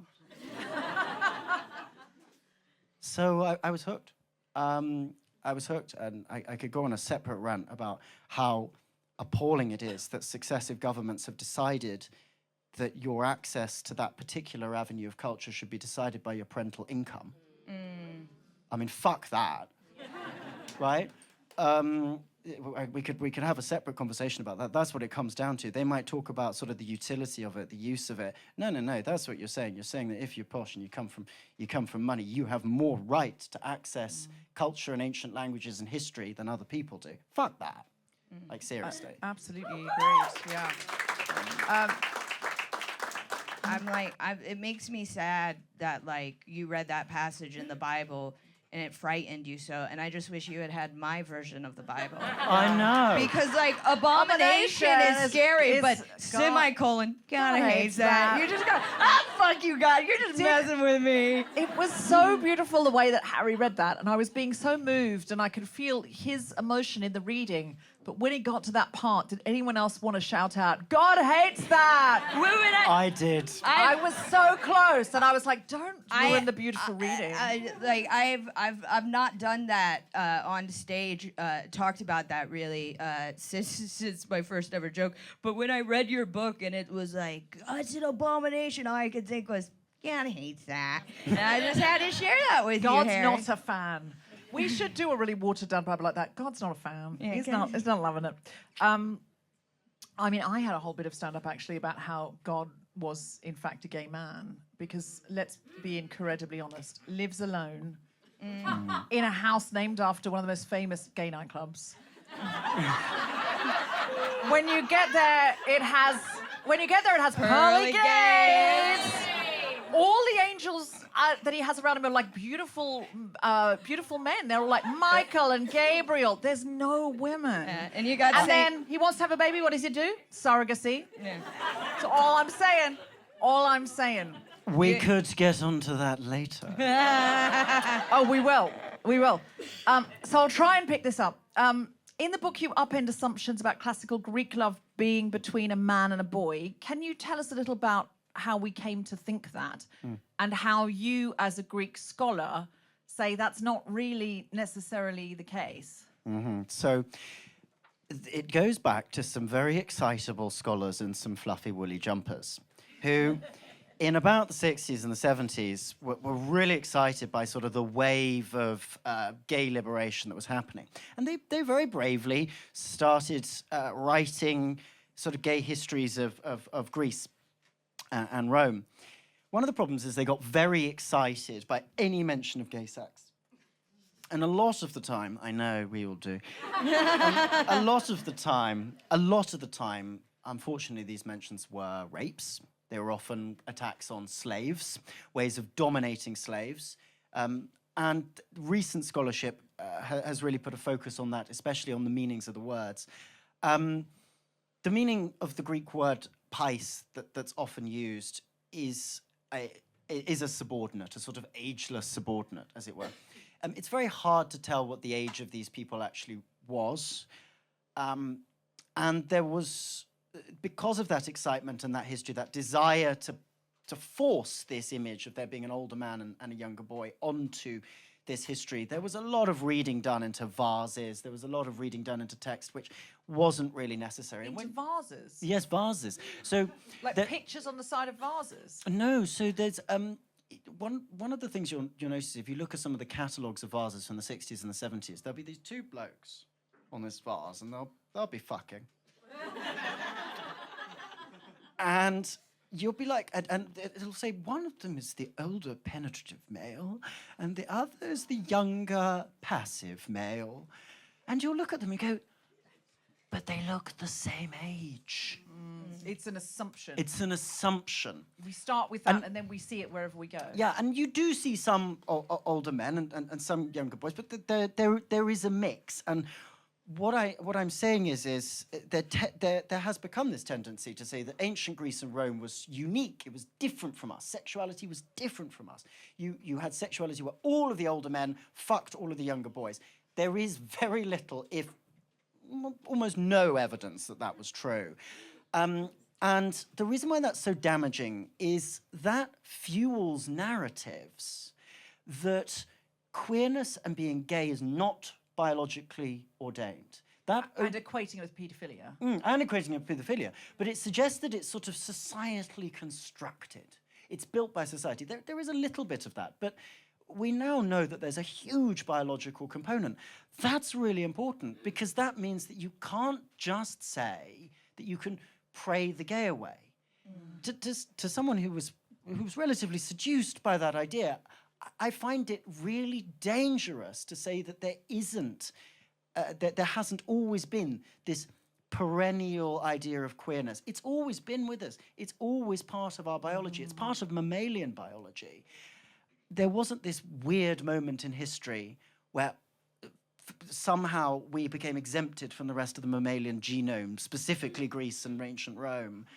So I was hooked. I was hooked, and I could go on a separate rant about how appalling it is that successive governments have decided that your access to that particular avenue of culture should be decided by your parental income. I mean, fuck that, right? We could have a separate conversation about that. That's what it comes down to. They might talk about sort of the utility of it, the use of it. No, that's what you're saying. You're saying that if you're posh and you come from money, you have more right to access culture and ancient languages and history than other people do. Fuck that. Like, seriously. Absolutely agreed, yeah. I'm like, it makes me sad that, like, you read that passage in the Bible and it frightened you so, and I just wish you had had my version of the Bible. I know. Because, like, abomination is scary, but semicolon, God hates that. You just go, fuck you, God, you're just messing with me. It was so beautiful the way that Harry read that, and I was being so moved, and I could feel his emotion in the reading. But when he got to that part, did anyone else want to shout out, God hates that? I did. I was so close, and I was like, don't ruin the beautiful reading. I've not done that on stage, talked about that really since my first ever joke. But when I read your book and it was like, God's an abomination, all I could think was, God hates that. And I just had to share that with God's you, Harry. not a fan. We should do a really watered-down Bible like that. God's not a fan. Yeah, He's not loving it. I mean, I had a whole bit of stand-up actually about how God was, in fact, a gay man. Because, let's be incredibly honest, lives alone in a house named after one of the most famous gay nightclubs. When you get there, it has pearly gates. All the angels that he has around him are like beautiful men. They're all like Michael and Gabriel. There's no women. And you got And then he wants to have a baby. What does he do? Surrogacy. Yeah. That's all I'm saying. All I'm saying. We could get onto that later. Oh, we will. We will. So I'll try and pick this up. In the book, you upend assumptions about classical Greek love being between a man and a boy. Can you tell us a little about how we came to think that and how you, as a Greek scholar, say that's not really necessarily the case? So it goes back to some very excitable scholars in some fluffy woolly jumpers who, in about the 60s and the 70s, were really excited by sort of the wave of gay liberation that was happening. And they very bravely started writing sort of gay histories of Greece and Rome. One of the problems is they got very excited by any mention of gay sex. And a lot of the time, I know we all do, a lot of the time, unfortunately, these mentions were rapes. They were often attacks on slaves, ways of dominating slaves. And recent scholarship has really put a focus on that, especially on the meanings of the words. The meaning of the Greek word pais that's often used is a subordinate, a sort of ageless subordinate, as it were. It's very hard to tell what the age of these people actually was. And there was, because of that excitement and that history, that desire to force this image of there being an older man and a younger boy onto this history, there was a lot of reading done into vases. There was a lot of reading done into text, which wasn't really necessary. Into vases? Yes, vases. So, like pictures on the side of vases? No, so there's one of the things you'll notice if you look at some of the catalogues of vases from the 60s and the 70s, there'll be these two blokes on this vase, and they'll be fucking. And you'll be like, and it'll say one of them is the older penetrative male, and the other is the younger passive male. And you'll look at them and go, but they look the same age. It's an assumption. It's an assumption. We start with that and then we see it wherever we go. Yeah, and you do see some older men and some younger boys, but there is a mix. And what I'm saying is that there has become this tendency to say that ancient Greece and Rome was unique. It was different from us. Sexuality was different from us. You had sexuality where all of the older men fucked all of the younger boys. There is very little, if almost no evidence that was true. And the reason why that's so damaging is that fuels narratives that queerness and being gay is not biologically ordained. And equating it with paedophilia. And equating it with paedophilia. But it suggests that it's sort of societally constructed. It's built by society. There is a little bit of that, but we now know that there's a huge biological component. That's really important because that means that you can't just say that you can pray the gay away. To someone who was relatively seduced by that idea, I find it really dangerous to say that there isn't, that there hasn't always been this perennial idea of queerness. It's always been with us. It's always part of our biology. It's part of mammalian biology. There wasn't this weird moment in history where somehow we became exempted from the rest of the mammalian genome, specifically Greece and ancient Rome,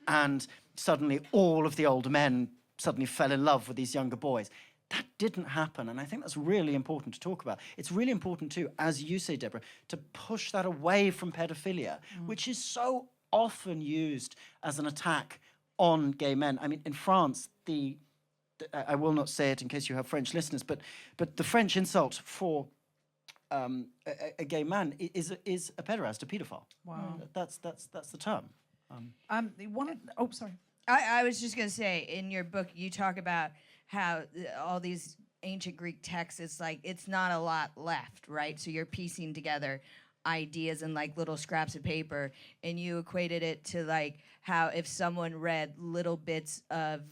and suddenly all of the older men suddenly fell in love with these younger boys. That didn't happen, and I think that's really important to talk about. It's really important too, as you say, Deborah, to push that away from pedophilia, which is so often used as an attack on gay men. I mean, in France, I will not say it in case you have French listeners, but the French insult for a gay man is a pederast, a paedophile. Wow. That's the term. Sorry. I was just going to say, in your book, you talk about how all these ancient Greek texts, it's not a lot left, right? So you're piecing together ideas in like little scraps of paper, and you equated it to like how if someone read little bits of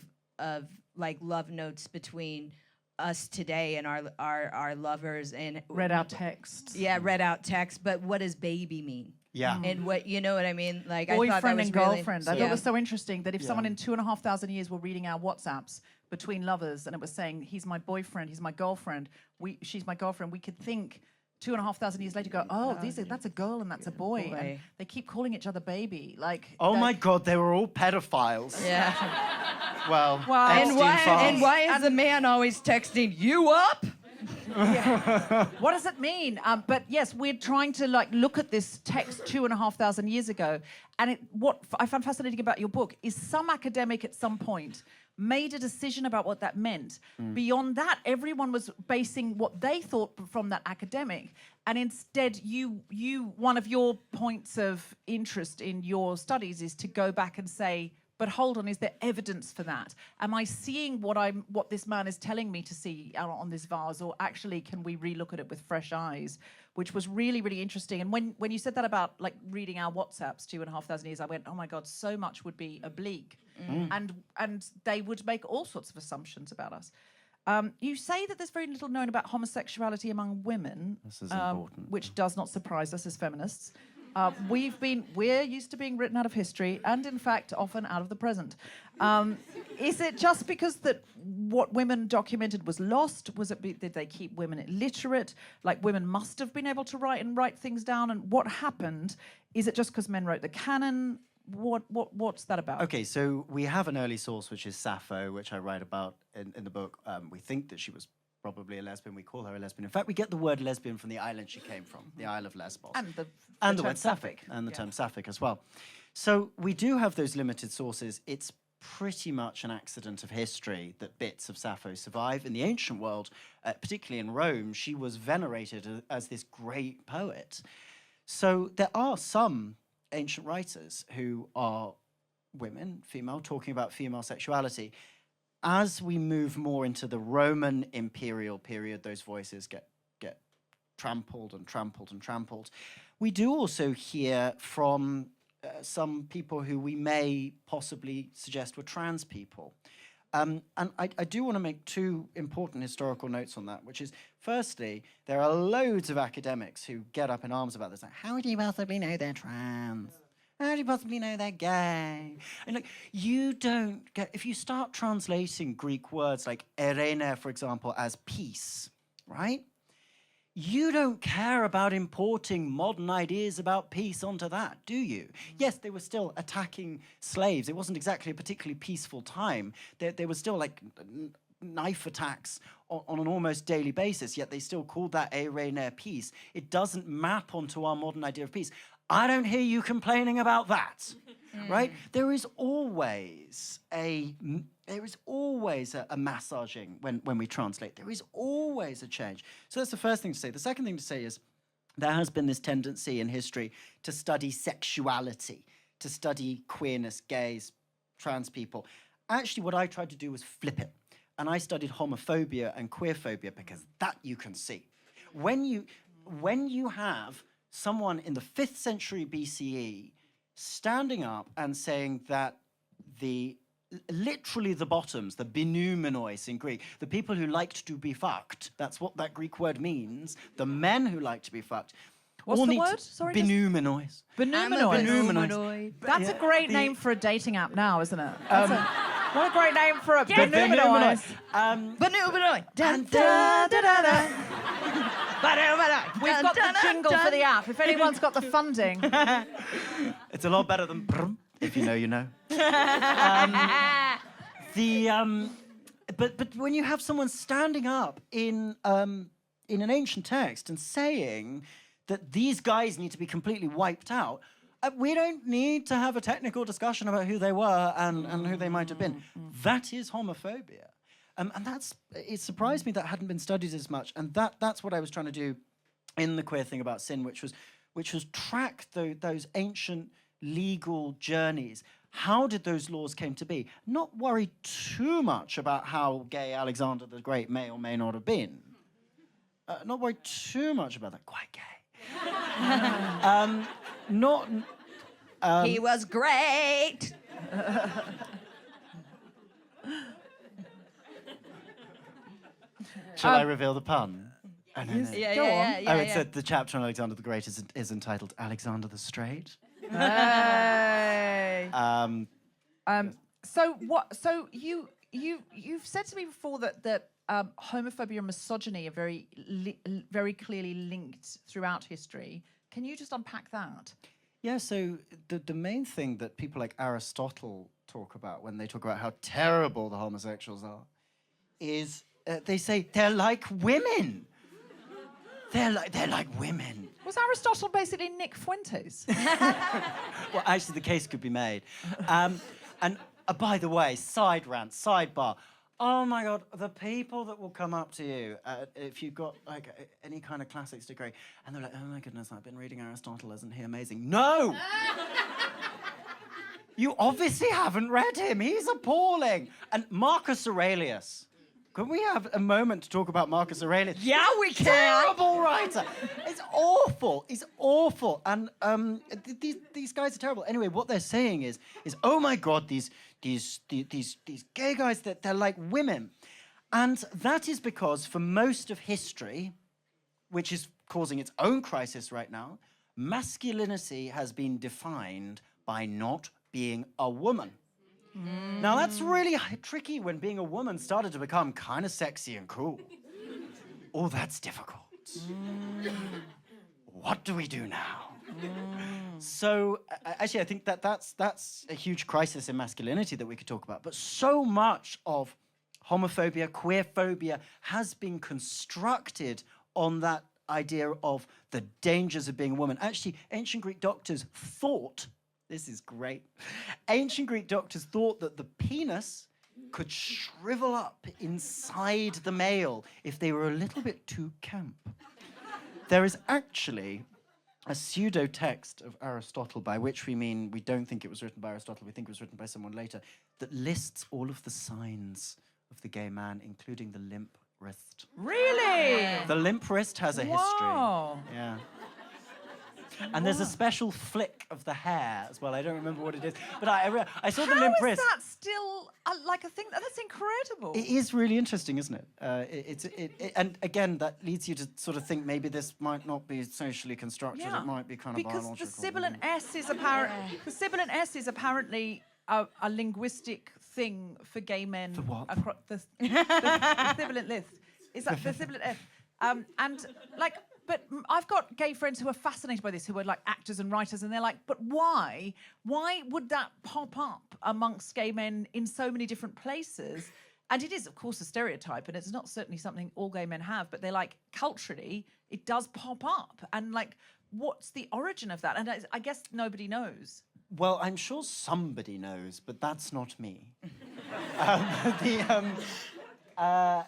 like love notes between us today and our lovers and Read out text. Yeah, read out text, but what does baby mean? Yeah. And what, you know what I mean? Like, I thought that Boyfriend was and really, girlfriend. I thought it was so interesting that if someone in 2,500 years were reading our WhatsApps between lovers and it was saying, he's my boyfriend, he's my girlfriend, she's my girlfriend, we could think 2,500 years later, go, that's a girl and that's a boy. And they keep calling each other baby. Like, oh my God, they were all pedophiles. Yeah. Well, and why is the man always texting, you up? What does it mean? But yes, we're trying to like look at this text 2,500 years ago, and what I found fascinating about your book is some academic at some point made a decision about what that meant. Beyond that, everyone was basing what they thought from that academic, and instead, one of your points of interest in your studies is to go back and say, but hold on, is there evidence for that? Am I seeing what this man is telling me to see on this vase, or actually can we relook at it with fresh eyes? Which was really, really interesting. And when you said that about like reading our WhatsApps 2,500 years, I went, oh my God, so much would be oblique. And they would make all sorts of assumptions about us. You say that there's very little known about homosexuality among women. This is important. Which does not surprise us as feminists. We're used to being written out of history, and in fact, often out of the present. Is it just because that what women documented was lost? Did they keep women illiterate? Like women must have been able to write things down. And what happened? Is it just because men wrote the canon? What's that about? Okay, so we have an early source, which is Sappho, which I write about in the book. We think that she was probably a lesbian. We call her a lesbian. In fact, we get the word lesbian from the island she came from, the Isle of Lesbos. And the word sapphic. And the term sapphic as well. So we do have those limited sources. It's pretty much an accident of history that bits of Sappho survive. In the ancient world, particularly in Rome, she was venerated as this great poet. So there are some ancient writers who are women, female, talking about female sexuality. As we move more into the Roman imperial period, those voices get trampled and trampled and trampled. We do also hear from some people who we may possibly suggest were trans people. And I do want to make two important historical notes on that, which is, firstly, there are loads of academics who get up in arms about this. Like, how do you possibly know they're trans? How do you possibly know they're gay? And like, you don't get, if you start translating Greek words like erene, for example, as peace, right? You don't care about importing modern ideas about peace onto that, do you? Yes, they were still attacking slaves. It wasn't exactly a particularly peaceful time. There were still like knife attacks on an almost daily basis, yet they still called that erene peace. It doesn't map onto our modern idea of peace. I don't hear you complaining about that, right? There is always a massaging when we translate. There is always a change. So that's the first thing to say. The second thing to say is there has been this tendency in history to study sexuality, to study queerness, gays, trans people. Actually, what I tried to do was flip it. And I studied homophobia and queerphobia because that you can see. When you have someone in the 5th century BCE standing up and saying that literally the bottoms, the binoumenos in Greek, the people who liked to be fucked, that's what that Greek word means, the men who like to be fucked. What's the word? Sorry. Binoumenos. Binoumenos. That's a great name for a dating app now, isn't it? What a great name for a binoumenos. Binoumenos. We've got the jingle for the app. If anyone's got the funding. It's a lot better than brum, if you know, you know. But when you have someone standing up in an ancient text and saying that these guys need to be completely wiped out, we don't need to have a technical discussion about who they were and who they might have been. That is homophobia. And it surprised me that hadn't been studied as much. And that's what I was trying to do in the Queer Thing About Sin, which was track those ancient legal journeys. How did those laws came to be? Not worry too much about how gay Alexander the Great may or may not have been. Not worry too much about that. Quite gay. He was great. Shall I reveal the pun? Oh, no, no. Yeah. It said the chapter on Alexander the Great is entitled Alexander the Straight. Hey. So you've said to me before that homophobia and misogyny are very clearly linked throughout history. Can you just unpack that? Yeah, so the main thing that people like Aristotle talk about when they talk about how terrible the homosexuals are is they say they're like women. They're like women. Was Aristotle basically Nick Fuentes? Well, actually, the case could be made. And by the way, side rant, sidebar. Oh my God, the people that will come up to you if you've got like any kind of classics degree, and they're like, oh my goodness, I've been reading Aristotle, isn't he amazing? No! You obviously haven't read him, he's appalling. And Marcus Aurelius. Can we have a moment to talk about Marcus Aurelius? Yeah, we can. Terrible writer. It's awful. It's awful. And these guys are terrible. Anyway, what they're saying is oh my God, these gay guys, they're like women. And that is because for most of history, which is causing its own crisis right now, masculinity has been defined by not being a woman. Now, that's really tricky when being a woman started to become kind of sexy and cool. Oh, that's difficult. What do we do now? So, actually, I think that's a huge crisis in masculinity that we could talk about. But so much of homophobia, queerphobia has been constructed on that idea of the dangers of being a woman. Actually, ancient Greek doctors thought, this is great, ancient Greek doctors thought that the penis could shrivel up inside the male if they were a little bit too camp. There is actually a pseudo-text of Aristotle, by which we mean we don't think it was written by Aristotle, we think it was written by someone later, that lists all of the signs of the gay man, including the limp wrist. Really? The limp wrist has a history. Wow. Yeah. And there's a special flick of the hair as well. I don't remember what it is. But I saw the limp How is wrist. that still like a thing? That's incredible. It is really interesting, isn't it? And again, that leads you to sort of think maybe this might not be socially constructed. It might be kind of biological. Because the sibilant S is the sibilant S is apparently a linguistic thing for gay men. For what? The sibilant list. Is that the sibilant S? And like, but I've got gay friends who are fascinated by this, who are like actors and writers, and they're like, but why? Why would that pop up amongst gay men in so many different places? And it is, of course, a stereotype, and it's not certainly something all gay men have, but they're like, culturally, it does pop up. And like, what's the origin of that? And I guess nobody knows. Well, I'm sure somebody knows, but that's not me.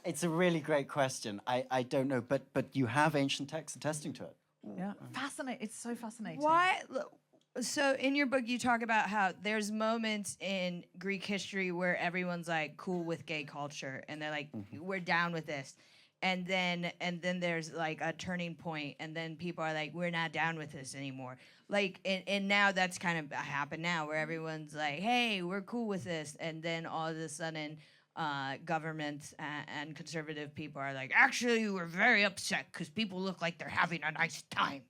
It's a really great question. I don't know, but you have ancient texts attesting to it. Yeah, fascinating. It's so fascinating. Why? So in your book, you talk about how there's moments in Greek history where everyone's like cool with gay culture, and they're like, we're down with this. And then there's like a turning point, and then people are like, we're not down with this anymore. Like, and now that's kind of happened now, where everyone's like, hey, we're cool with this, and then all of a sudden, government and conservative people are like, actually, we're very upset because people look like they're having a nice time.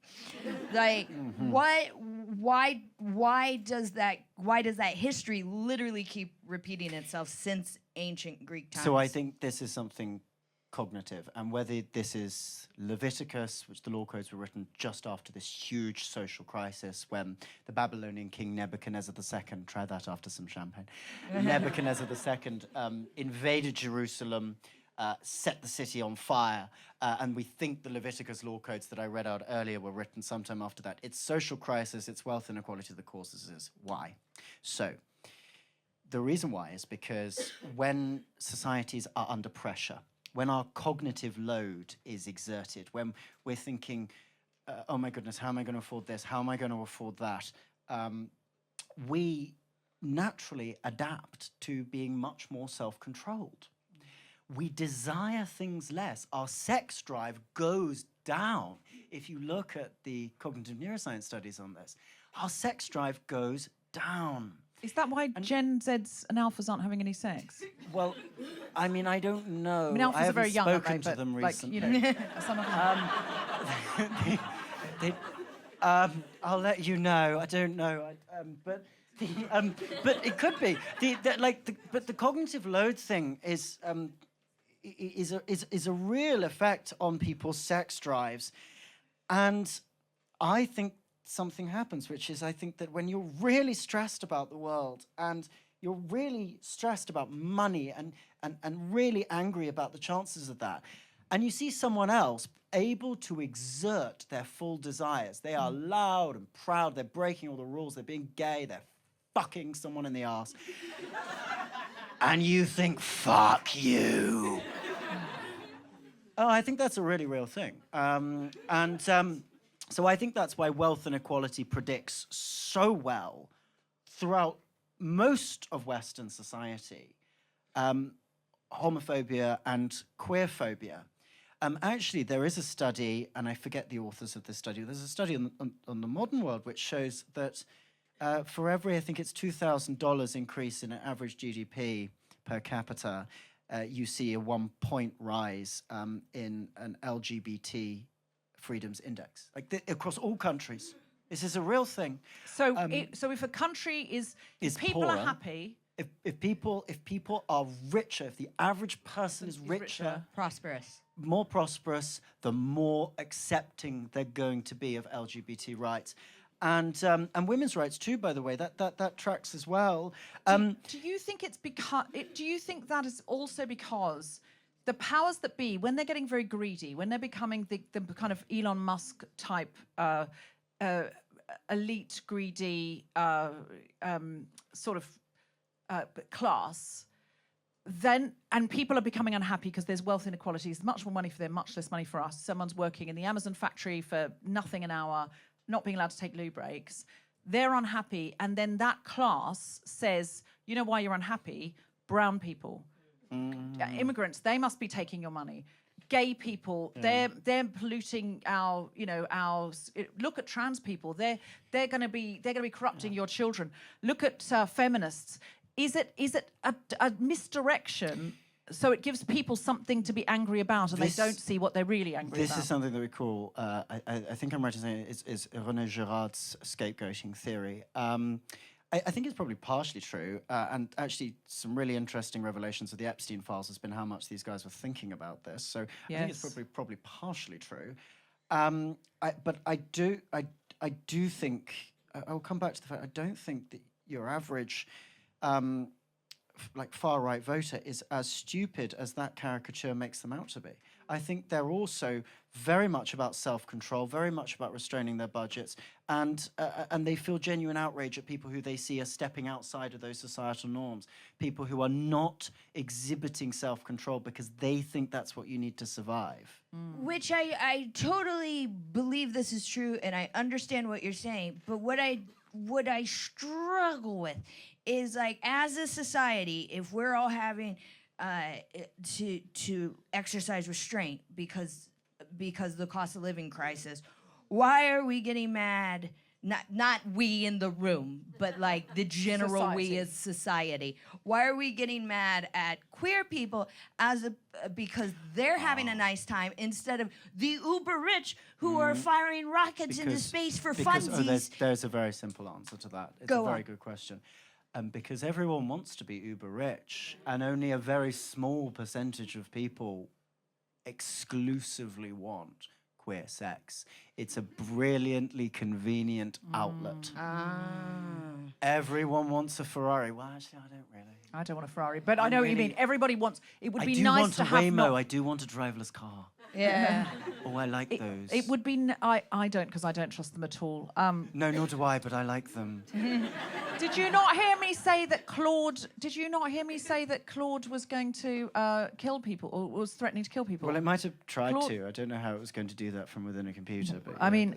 Like, why does that history literally keep repeating itself since ancient Greek times? So I think this is something cognitive, and whether this is Leviticus, which the law codes were written just after this huge social crisis when the Babylonian king Nebuchadnezzar II, try that after some champagne, Nebuchadnezzar II invaded Jerusalem, set the city on fire, and we think the Leviticus law codes that I read out earlier were written sometime after that. It's social crisis, it's wealth inequality that causes this. Why? So, the reason why is because when societies are under pressure, when our cognitive load is exerted, when we're thinking, oh my goodness, how am I going to afford this? How am I going to afford that? We naturally adapt to being much more self-controlled. We desire things less. Our sex drive goes down. If you look at the cognitive neuroscience studies on this, our sex drive goes down. Is that why Gen Zs and Alphas aren't having any sex? Well, I mean, I don't know. I mean, Alphas are very young, aren't spoken they? to them But, recently. Like, you know, some of them. I'll let you know. I don't know, but it could be. But the cognitive load thing is a real effect on people's sex drives, and I think something happens, which is I think that when you're really stressed about the world and you're really stressed about money and really angry about the chances of that, and you see someone else able to exert their full desires, they are loud and proud, they're breaking all the rules, they're being gay, they're fucking someone in the ass, and you think, fuck you. Oh, I think that's a really real thing. So I think that's why wealth inequality predicts so well throughout most of Western society, homophobia and queerphobia. Actually, there is a study, and I forget the authors of this study, there's a study on the modern world which shows that for every, I think it's $2,000 increase in an average GDP per capita, you see a 1-point rise in an LGBT freedoms index, like across all countries. This is a real thing. So, so if a country is people poorer, are happy, if people are richer, if the average person is richer, prosperous, more prosperous, the more accepting they're going to be of LGBT rights, and women's rights too. By the way, that tracks as well. Do you think it's because? Do you think that is also because the powers that be, when they're getting very greedy, when they're becoming the kind of Elon Musk type elite, greedy sort of class, then, and people are becoming unhappy because there's wealth inequality, there's much more money for them, much less money for us. Someone's working in the Amazon factory for nothing an hour, not being allowed to take loo breaks. They're unhappy, and then that class says, you know why you're unhappy? Brown people. Immigrants, they must be taking your money. gay people, they're polluting our, you know, look at trans people. They're going to be corrupting your children. Look at feminists. Is it a misdirection? So it gives people something to be angry about, and they don't see what they're really angry about. This is something that we call, I think I'm right in saying is René Girard's scapegoating theory. I think it's probably partially true, and actually some really interesting revelations of the Epstein files has been how much these guys were thinking about this. So I think it's probably partially true. But I do think, I'll come back to the fact, I don't think that your average like far-right voter is as stupid as that caricature makes them out to be. I think they're also very much about self-control, very much about restraining their budgets, and they feel genuine outrage at people who they see as stepping outside of those societal norms, people who are not exhibiting self-control because they think that's what you need to survive. Which I totally believe this is true, and I understand what you're saying, but what I struggle with is, like, as a society, if we're all having to exercise restraint because the cost of living crisis, why are we getting mad? Not we in the room, but like the general we as society. Why are we getting mad at queer people because they're having a nice time instead of the uber rich who are firing rockets into space for funsies? There's a very simple answer to that. It's a very good question. Because everyone wants to be uber rich, and only a very small percentage of people exclusively want queer sex. It's a brilliantly convenient outlet. Everyone wants a Ferrari. Well, actually, I don't really. I don't want a Ferrari, but I know what you mean. Everybody wants. It would be I nice to have. Waymo. I do want a driverless car. Yeah. Oh, I like those. It would be. I don't, because I don't trust them at all. No, nor do I, but I like them. Did you not hear me say that Claude? Did you not hear me say that Claude was going to kill people, or was threatening to kill people? Well, it might have tried to. I don't know how it was going to do that from within a computer. But I mean,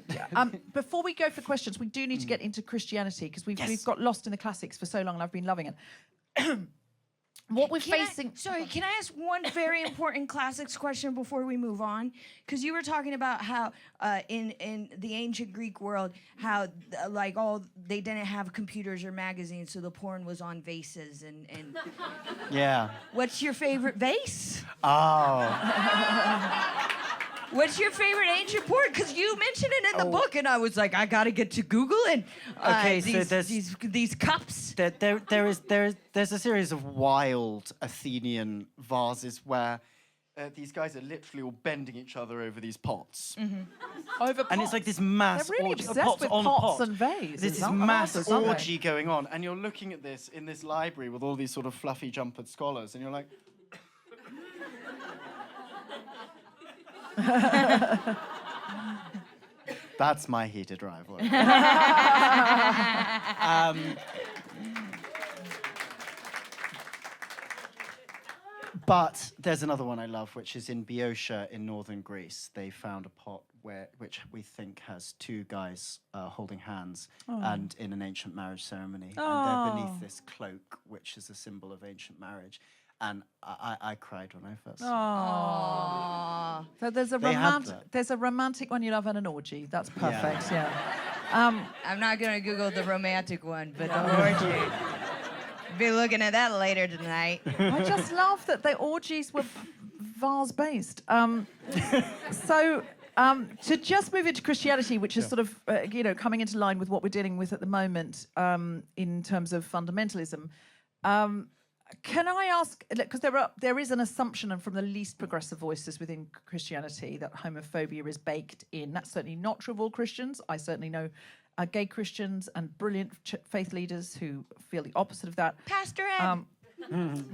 before we go for questions, we do need to get into Christianity, because we've got lost in the classics for so long, and I've been loving it. What we're facing... Can I ask one very important classics question before we move on? Because you were talking about how in the ancient Greek world, how they didn't have computers or magazines, so the porn was on vases and Yeah. What's your favorite vase? Oh. What's your favorite ancient porn? Because you mentioned it in the book, and I was like, I gotta get to Google and these cups. There's a series of wild Athenian vases where these guys are literally all bending each other over these pots. Over pots. And it's like this mass They're really orgy. obsessed with pots and vases. There's this mass orgy going on, and you're looking at this in this library with all these sort of fluffy jumpered scholars, and you're like... That's my heated rivalry. But there's another one I love, which is in Boeotia in northern Greece. They found a pot which we think has two guys holding hands and in an ancient marriage ceremony. And they're beneath this cloak, which is a symbol of ancient marriage. And I cried when I first saw it. So there's a romantic one you love and an orgy. That's perfect. Yeah. I'm not gonna Google the romantic one, but the orgy. Be looking at that later tonight. I just love that the orgies were vase-based. So to just move into Christianity, which is sort of coming into line with what we're dealing with at the moment in terms of fundamentalism. Can I ask, because there is an assumption, and from the least progressive voices within Christianity, that homophobia is baked in. That's certainly not true of all Christians. I certainly know gay Christians and brilliant faith leaders who feel the opposite of that. Pastor Ed.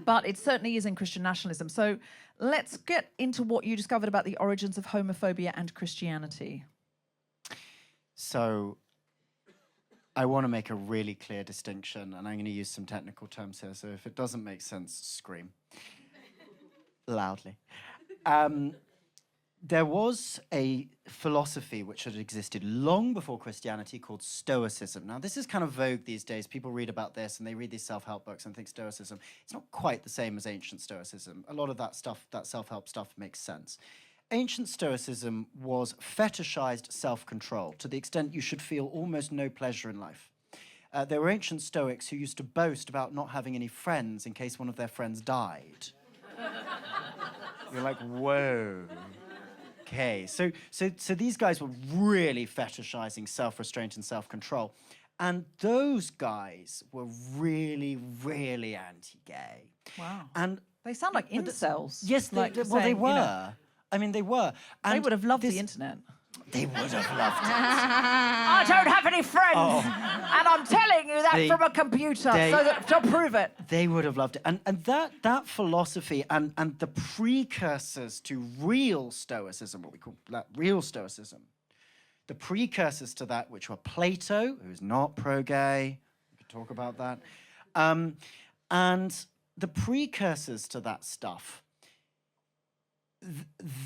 But it certainly is in Christian nationalism. So let's get into what you discovered about the origins of homophobia and Christianity. So... I want to make a really clear distinction, and I'm going to use some technical terms here, so if it doesn't make sense, scream loudly. There was a philosophy which had existed long before Christianity called Stoicism. Now, this is kind of vogue these days. People read about this, and they read these self-help books and think Stoicism. It's not quite the same as ancient Stoicism. A lot of that stuff, that self-help stuff, makes sense. ancient Stoicism was fetishized self-control to the extent you should feel almost no pleasure in life. There were ancient Stoics who used to boast about not having any friends in case one of their friends died. You're like, whoa. Okay, so these guys were really fetishizing self-restraint and self-control. And those guys were really, really anti-gay. Wow. And They sound like incels. yes, they like were. saying, You know, know, I mean, they were. And they would have loved this- the internet. They would have loved it. I don't have any friends, and I'm telling you that from a computer to prove it. They would have loved it. And that philosophy and the precursors to real Stoicism, what we call that real Stoicism, the precursors to that, which were Plato, who's not pro-gay, we could talk about that, and the precursors to that stuff,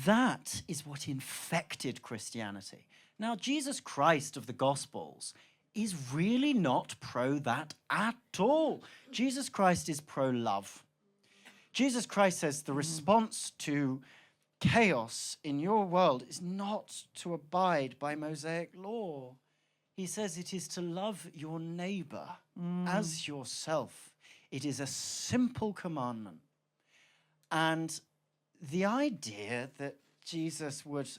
that is what infected Christianity. Now, Jesus Christ of the Gospels is really not pro that at all. Jesus Christ is pro-love. Jesus Christ says the response to chaos in your world is not to abide by Mosaic law. He says it is to love your neighbor as yourself. It is a simple commandment. And the idea that Jesus would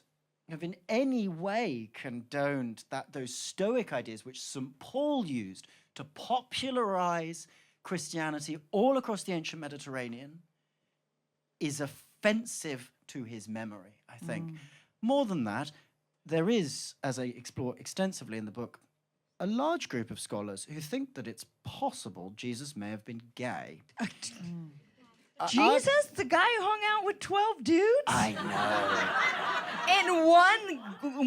have in any way condoned those Stoic ideas which St. Paul used to popularize Christianity all across the ancient Mediterranean is offensive to his memory, I think. More than that, there is, as I explore extensively in the book, a large group of scholars who think that it's possible Jesus may have been gay. Jesus, the guy who hung out with 12 dudes? I know. And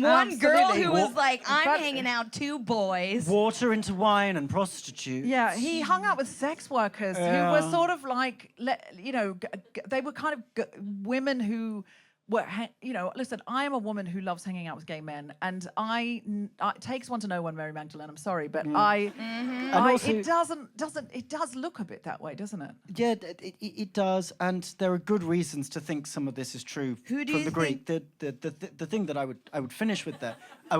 one girl Absolutely. who was like, I'm But- hanging out 2 boys. Water into wine and prostitutes. Yeah, he hung out with sex workers who were sort of like, they were kind of women who were, listen, I am a woman who loves hanging out with gay men, and it takes one to know one, Mary Magdalene. I'm sorry, but it does look a bit that way, doesn't it? Yeah, it does, and there are good reasons to think some of this is true Who do from you the Greek. The thing that I would finish with there,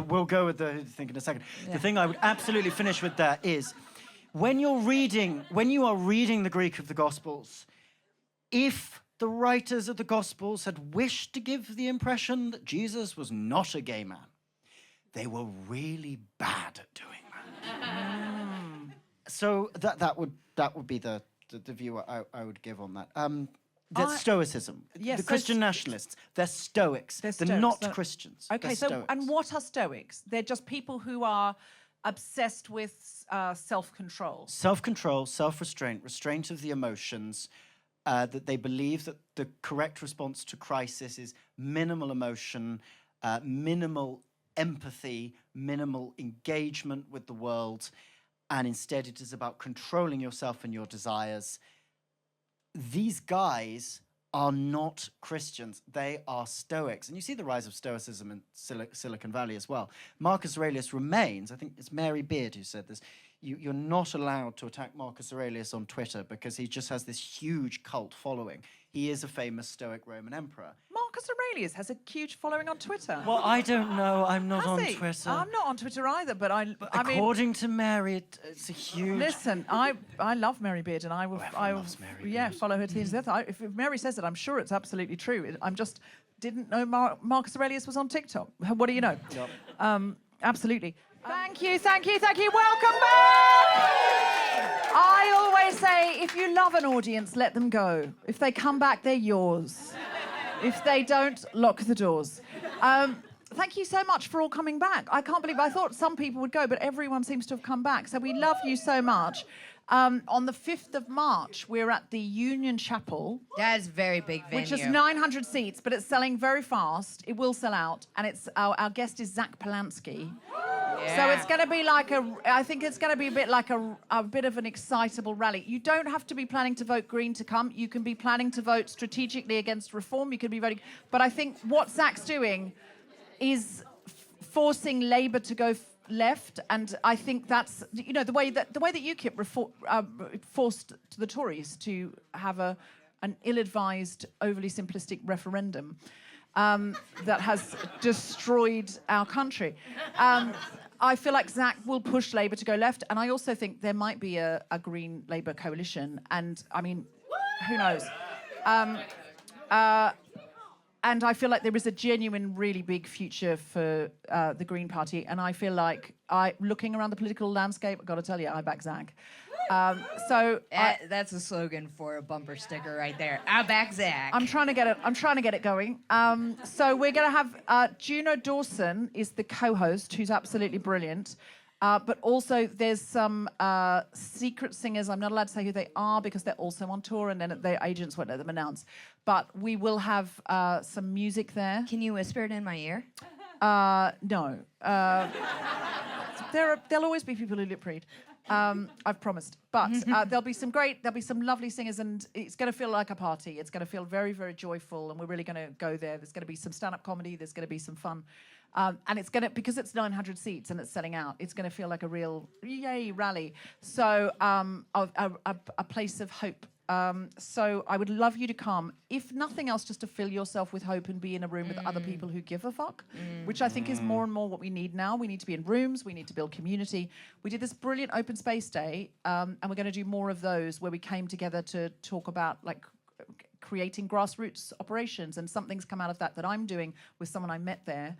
we'll go with the thing in a second. Yeah. The thing I would absolutely finish with there is, when you are reading the Greek of the Gospels, if the writers of the Gospels had wished to give the impression that Jesus was not a gay man, they were really bad at doing that. So that would be the view I would give on that. That's Stoicism. Yes, the so Christian nationalists, they're Stoics. They're They're Stoics, not they're- Christians. Okay, They're so Stoics. and what are Stoics? They're just people who are obsessed with self-control. Self-control, self-restraint, restraint of the emotions, that they believe that the correct response to crisis is minimal emotion, minimal empathy, minimal engagement with the world, and instead it is about controlling yourself and your desires. These guys are not Christians. They are Stoics. And you see the rise of Stoicism in Silicon Valley as well. Marcus Aurelius remains, I think it's Mary Beard who said this, you're not allowed to attack Marcus Aurelius on Twitter because he just has this huge cult following. He is a famous Stoic Roman emperor. Marcus Aurelius has a huge following on Twitter. Well, I don't know. I'm not Has on he? Twitter. I'm not on Twitter either, but I mean, According to Mary, it's a huge... listen, I love Mary Beard, and I will, loves Mary yeah, Beard. follow her to the death. If Mary says it, I'm sure it's absolutely true. I'm just didn't know Marcus Aurelius was on TikTok. What do you know? Yep. Absolutely. Thank you. Welcome back. I always say, if you love an audience, let them go. If they come back, they're yours. If they don't, lock the doors. Thank you so much for all coming back. I can't believe, I thought some people would go, but everyone seems to have come back. So we love you so much. On the 5th of March, we're at the Union Chapel, That is a very big venue. which is 900 seats, but it's selling very fast. It will sell out. And it's our guest is Zach Polanski. So it's going to be like I think it's going to be a bit like a bit of an excitable rally. You don't have to be planning to vote Green to come. You can be planning to vote strategically against reform. You could be voting. But I think what Zach's doing is forcing Labour to go left. And I think that's, the way that UKIP forced the Tories to have an ill-advised, overly simplistic referendum. that has destroyed our country. I feel like Zach will push Labour to go left, and I also think there might be a Green Labour coalition, and I mean, who knows? And I feel like there is a genuine, really big future for the Green Party, and I feel like, looking around the political landscape, I've got to tell you, I back Zach. That's a slogan for a bumper sticker right there. I back Zach. I'm trying to get it going. So we're going to have Juno Dawson is the co-host, who's absolutely brilliant. But also there's some secret singers. I'm not allowed to say who they are because they're also on tour, and then their agents won't let them announce. But we will have some music there. Can you whisper it in my ear? No. There'll always be people who lip read. I've promised. But there'll be some lovely singers, and it's going to feel like a party. It's going to feel very, very joyful, and we're really going to go there. There's going to be some stand-up comedy. There's going to be some fun. And it's going to, because it's 900 seats and it's selling out, it's going to feel like a real, yay, rally. So a place of hope. So I would love you to come, if nothing else, just to fill yourself with hope and be in a room with other people who give a fuck, which I think is more and more what we need now. We need to be in rooms. We need to build community. We did this brilliant open space day, and we're going to do more of those where we came together to talk about like creating grassroots operations, and something's come out of that I'm doing with someone I met there.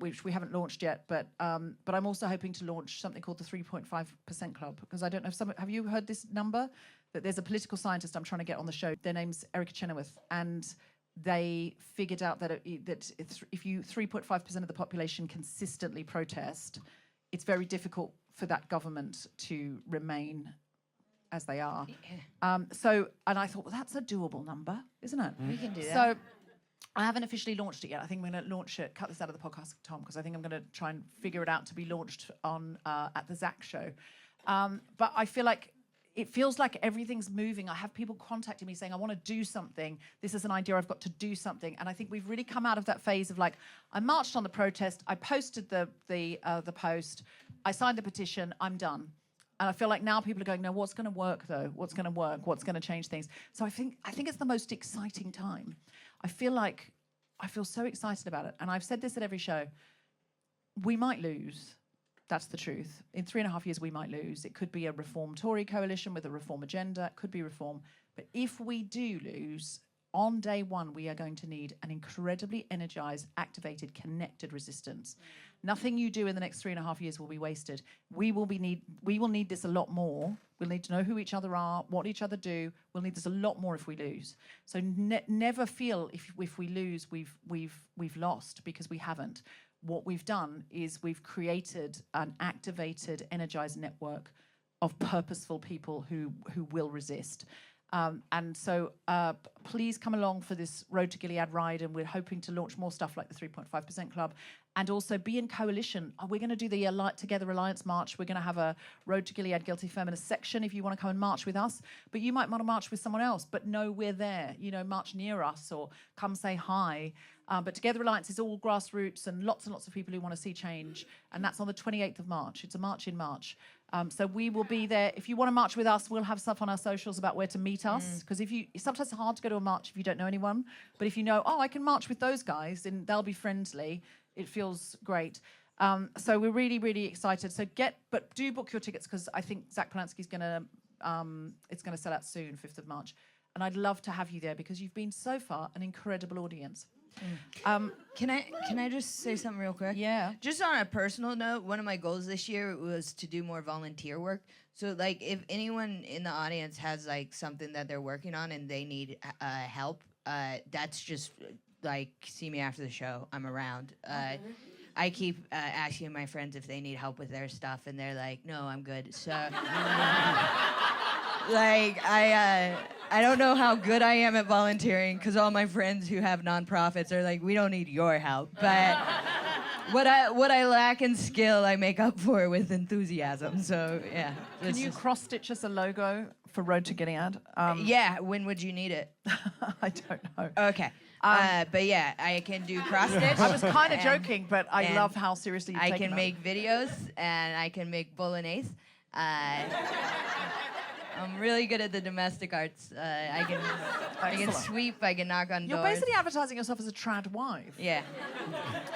Which we haven't launched yet, but I'm also hoping to launch something called the 3.5% Club, because I don't know if have you heard this number? That there's a political scientist I'm trying to get on the show. Their name's Erica Chenoweth, and they figured out that if you 3.5% of the population consistently protest, it's very difficult for that government to remain as they are. Yeah. And I thought, well, that's a doable number, isn't it? We can do that. So I haven't officially launched it yet. I think we're going to launch it. Cut this out of the podcast, Tom, because I think I'm going to try and figure it out to be launched on at the Zach show. But I feel like it feels like everything's moving. I have people contacting me saying, I want to do something. This is an idea. I've got to do something. And I think we've really come out of that phase of like, I marched on the protest. I posted the post. I signed the petition. I'm done. And I feel like now people are going, no, what's going to work though? What's going to work? What's going to change things? So I think it's the most exciting time. I feel so excited about it. And I've said this at every show. We might lose. That's the truth. In 3.5 years, we might lose. It could be a Reform Tory coalition with a Reform agenda. It could be Reform. But if we do lose, on day one, we are going to need an incredibly energized, activated, connected resistance. Nothing you do in the next 3.5 years will be wasted. We will need this a lot more. We'll need to know who each other are, what each other do. We'll need this a lot more if we lose. So never feel if we lose, we've lost, because we haven't. What we've done is we've created an activated, energized network of purposeful people who will resist. And so please come along for this Road to Gilead ride, and we're hoping to launch more stuff like the 3.5% Club, and also be in coalition. We're going to do the Together Alliance March. We're going to have a Road to Gilead Guilty Feminist section if you want to come and march with us. But you might want to march with someone else, but know we're there. You know, march near us or come say hi. But Together Alliance is all grassroots and lots of people who want to see change. And that's on the 28th of March. It's a march in March. So we will be there. If you want to march with us, we'll have stuff on our socials about where to meet us. Because sometimes it's hard to go to a march if you don't know anyone. But if you know, I can march with those guys, and they'll be friendly. It feels great. So we're really, really excited. So do book your tickets, because I think Zach Polanski's it's gonna sell out soon, 5th of March. And I'd love to have you there, because you've been so far an incredible audience. Can I just say something real quick? Yeah. Just on a personal note, one of my goals this year was to do more volunteer work. So like, if anyone in the audience has like something that they're working on and they need help, that's just like, see me after the show. I'm around. I keep asking my friends if they need help with their stuff, and they're like, no, I'm good. So like, I don't know how good I am at volunteering, because all my friends who have nonprofits are like, we don't need your help. But what I lack in skill, I make up for with enthusiasm. So yeah. Can you cross-stitch us a logo for Road to Gilead? Yeah, when would you need it? I don't know. Okay. But yeah, I can do cross-stitch. I was kind of joking, but I love how seriously you've taken I can make videos, and I can make bolognese. I'm really good at the domestic arts. I can sweep. I can knock on You're doors. basically advertising yourself as a trad wife. Yeah.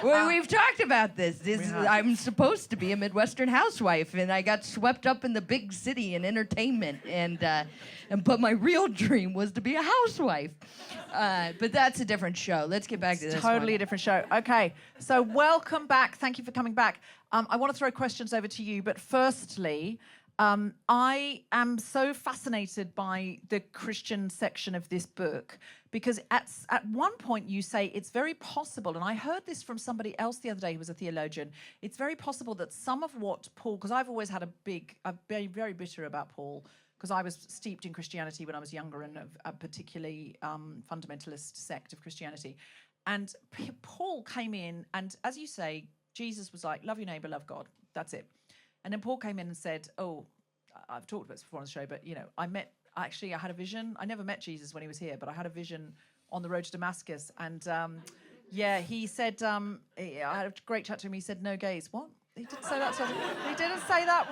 Well, we've talked about this. I'm supposed to be a Midwestern housewife, and I got swept up in the big city and entertainment, but my real dream was to be a housewife. But that's a different show. Let's get back to this Totally one. a different show. Okay, so welcome back. Thank you for coming back. I want to throw questions over to you, but firstly, I am so fascinated by the Christian section of this book because at one point you say it's very possible, and I heard this from somebody else the other day who was a theologian, it's very possible that some of what Paul, because I've always had I've been very bitter about Paul, because I was steeped in Christianity when I was younger and a particularly fundamentalist sect of Christianity. And Paul came in, and as you say, Jesus was like, love your neighbor, love God. That's it. And then Paul came in and said, I've talked about this before on the show, but, I had a vision. I never met Jesus when he was here, but I had a vision on the road to Damascus. And, he said, I had a great chat to him. He said, no gays. What? He didn't say that. He didn't say that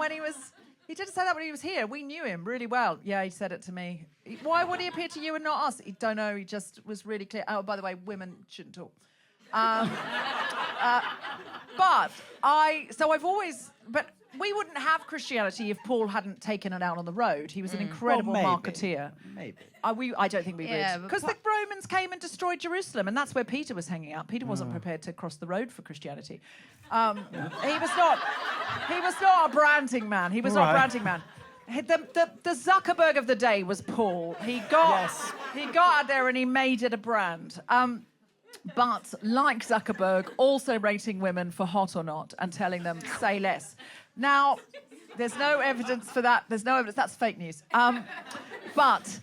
when he was here. We knew him really well. Yeah, he said it to me. Why would he appear to you and not us? I don't know. He just was really clear. Oh, by the way, women shouldn't talk. But we wouldn't have Christianity if Paul hadn't taken it out on the road. He was an incredible marketeer. Maybe. I don't think we Yeah, would. Because the Romans came and destroyed Jerusalem, and that's where Peter was hanging out. Peter wasn't prepared to cross the road for Christianity. He was not a branding man. He was not a branding man. The Zuckerberg of the day was Paul. He got out there and he made it a brand. But like Zuckerberg, also rating women for hot or not and telling them, say less. Now, there's no evidence for that. There's no evidence. That's fake news. But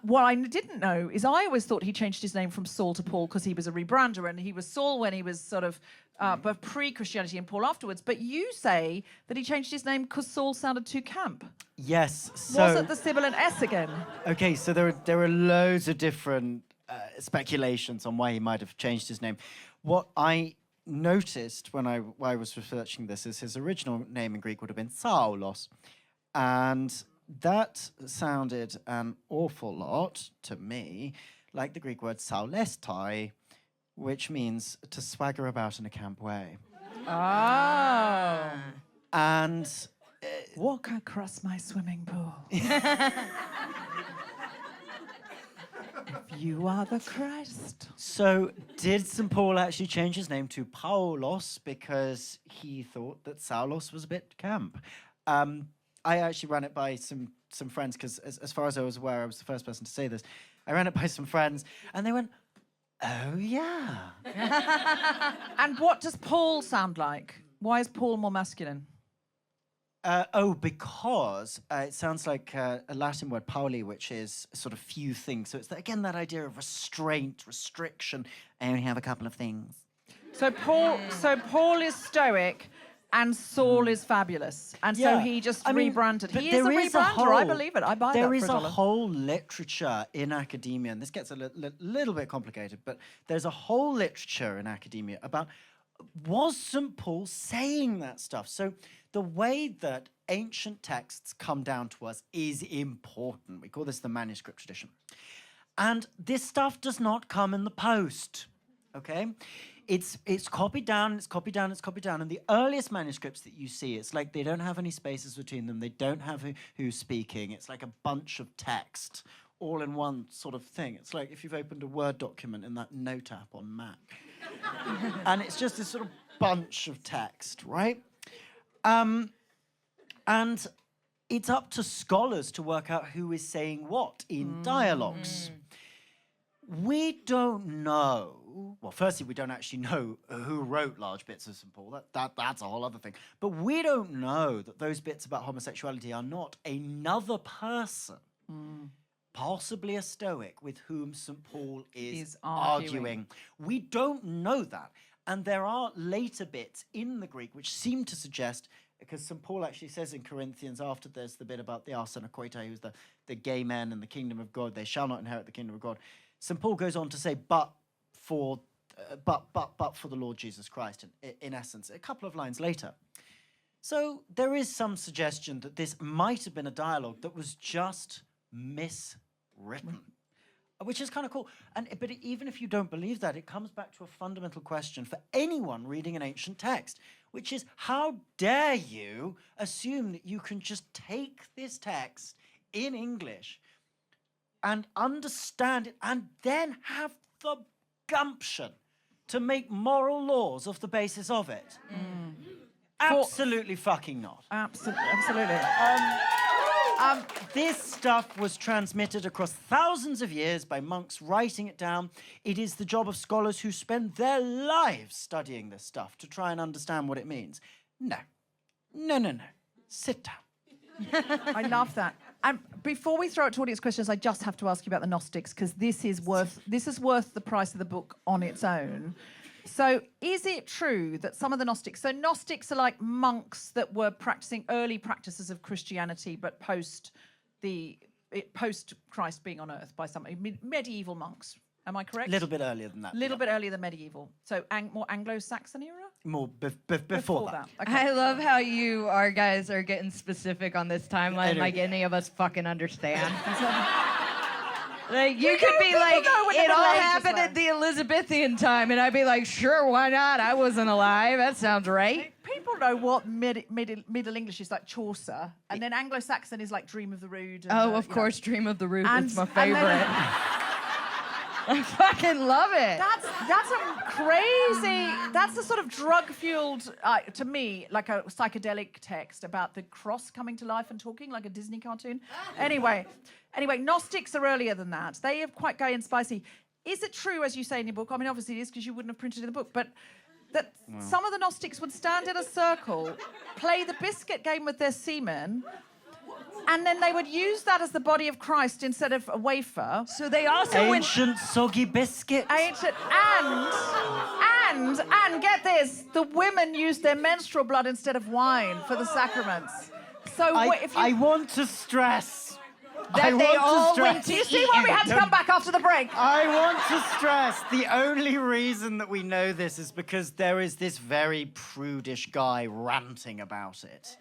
what I didn't know is I always thought he changed his name from Saul to Paul because he was a rebrander, and he was Saul when he was sort of pre-Christianity and Paul afterwards. But you say that he changed his name because Saul sounded too camp. Yes. So, was it the sibilant S again? Okay, so there are loads of different speculations on why he might have changed his name. What I noticed when I was researching this is his original name in Greek would have been Saulos, and that sounded an awful lot to me like the Greek word saulestai, which means to swagger about in a camp way. Oh. And walk across my swimming pool. If you are the Christ. So did St. Paul actually change his name to Paulos because he thought that Saulos was a bit camp? I actually ran it by some friends because as far as I was aware, I was the first person to say this. I ran it by some friends and they went, oh yeah. And what does Paul sound like? Why is Paul more masculine? Because it sounds like a Latin word, pauli, which is sort of few things. So it's, again, that idea of restraint, restriction. I only have a couple of things. So Paul is stoic and Saul is fabulous. And so he just rebranded. He is a rebrander, I believe it. I buy that for $1. There is a whole literature in academia, and this gets a little bit complicated, but there's a whole literature in academia about, was St. Paul saying that stuff? So the way that ancient texts come down to us is important. We call this the manuscript tradition. And this stuff does not come in the post, okay? It's copied down, it's copied down, it's copied down. And the earliest manuscripts that you see, it's like they don't have any spaces between them. They don't have who's speaking. It's like a bunch of text all in one sort of thing. It's like if you've opened a Word document in that Note app on Mac. And it's just this sort of bunch of text, right? And it's up to scholars to work out who is saying what in dialogues. We don't know. Well, firstly, we don't actually know who wrote large bits of St. Paul. That's a whole other thing. But we don't know that those bits about homosexuality are not another person, possibly a Stoic, with whom St. Paul is arguing. We don't know that. And there are later bits in the Greek which seem to suggest, because St. Paul actually says in Corinthians, after there's the bit about the arsenokoitai, who's the gay men in the kingdom of God, they shall not inherit the kingdom of God. St. Paul goes on to say, but for the Lord Jesus Christ, in essence, a couple of lines later. So there is some suggestion that this might have been a dialogue that was just miswritten, which is kind of cool. But even if you don't believe that, it comes back to a fundamental question for anyone reading an ancient text, which is, how dare you assume that you can just take this text in English and understand it and then have the gumption to make moral laws off the basis of it? Absolutely fucking not. Absolutely. This stuff was transmitted across thousands of years by monks writing it down. It is the job of scholars who spend their lives studying this stuff to try and understand what it means. No. Sit down. I love that. And before we throw it to audience questions, I just have to ask you about the Gnostics, because this is worth the price of the book on its own. So is it true that some of the Gnostics, so Gnostics are like monks that were practicing early practices of Christianity, but post Christ being on earth by some medieval monks? Am I correct? A little bit earlier than that. A little bit earlier than medieval. So more Anglo-Saxon era? More before that. Okay. I love how you guys are getting specific on this timeline, like any of us fucking understand. Like, you could be like, it all happened at the Elizabethan time, and I'd be like, sure, why not? I wasn't alive. That sounds right. People know what Middle English is, like Chaucer, and then Anglo-Saxon is like Dream of the Rood. And, Of course, Dream of the Rood is my and favorite. I fucking love it. That's a crazy. That's the sort of drug-fueled, to me, like a psychedelic text about the cross coming to life and talking like a Disney cartoon. Anyway, Gnostics are earlier than that. They are quite gay and spicy. Is it true, as you say in your book? I mean, obviously it is, because you wouldn't have printed it in the book, but that some of the Gnostics would stand in a circle, play the biscuit game with their semen, and then they would use that as the body of Christ instead of a wafer. So they also Ancient soggy biscuit. Ancient, and get this, the women used their menstrual blood instead of wine for the sacraments. So I want to stress that they all went to do you see why we had to come back after the break? I want to stress the only reason that we know this is because there is this very prudish guy ranting about it.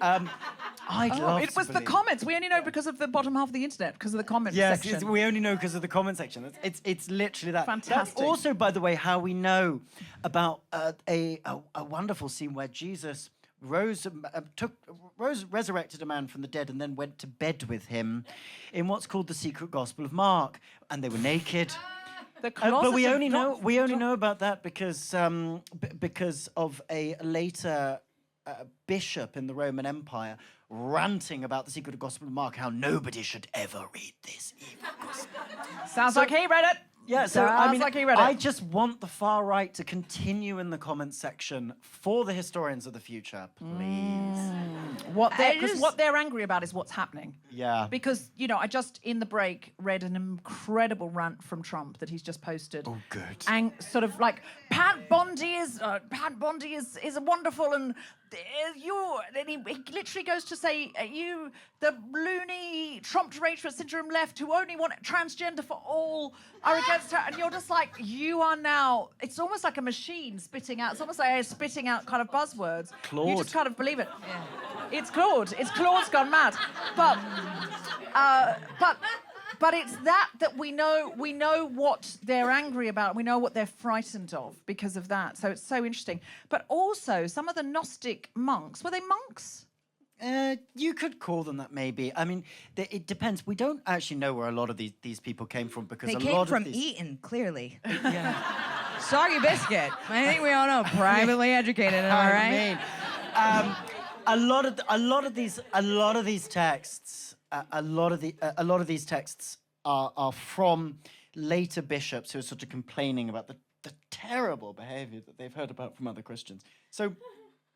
It was the comments. We only know because of the bottom half of the internet, because of the comments section. Yes, we only know because of the comment section. It's literally that. Fantastic. That's also, by the way, how we know about a wonderful scene where Jesus resurrected a man from the dead and then went to bed with him in what's called the secret Gospel of Mark, and they were naked. But we only know about that because of a later bishop in the Roman Empire ranting about the secret Gospel of Mark, how nobody should ever read this evil gospel. Sounds like he read it. Yeah, so I mean, like he read it. I just want the far right to continue in the comments section for the historians of the future, please. What they're angry about is what's happening. Yeah. Because, I just in the break read an incredible rant from Trump that he's just posted. Oh, good. And sort of like, Pat Bondi is a wonderful, and he literally goes to say, you, the loony Trump derangement syndrome left who only want transgender for all, are against her. And you're just like, you are now, it's almost like a machine spitting out, it's almost like spitting out kind of buzzwords. Claude. You just kind of believe it. Yeah. It's Claude. It's Claude's gone mad. But it's that we know what they're angry about. We know what they're frightened of because of that. So it's so interesting. But also, some of the Gnostic monks, were they monks? You could call them that, maybe. I mean, it depends. We don't actually know where a lot of these people came from because they a came lot from of these... Eton, clearly. Yeah. Soggy biscuit. I think we all know. Privately educated, am I right? I mean, a lot of these texts are from later bishops who are sort of complaining about the terrible behavior that they've heard about from other Christians. So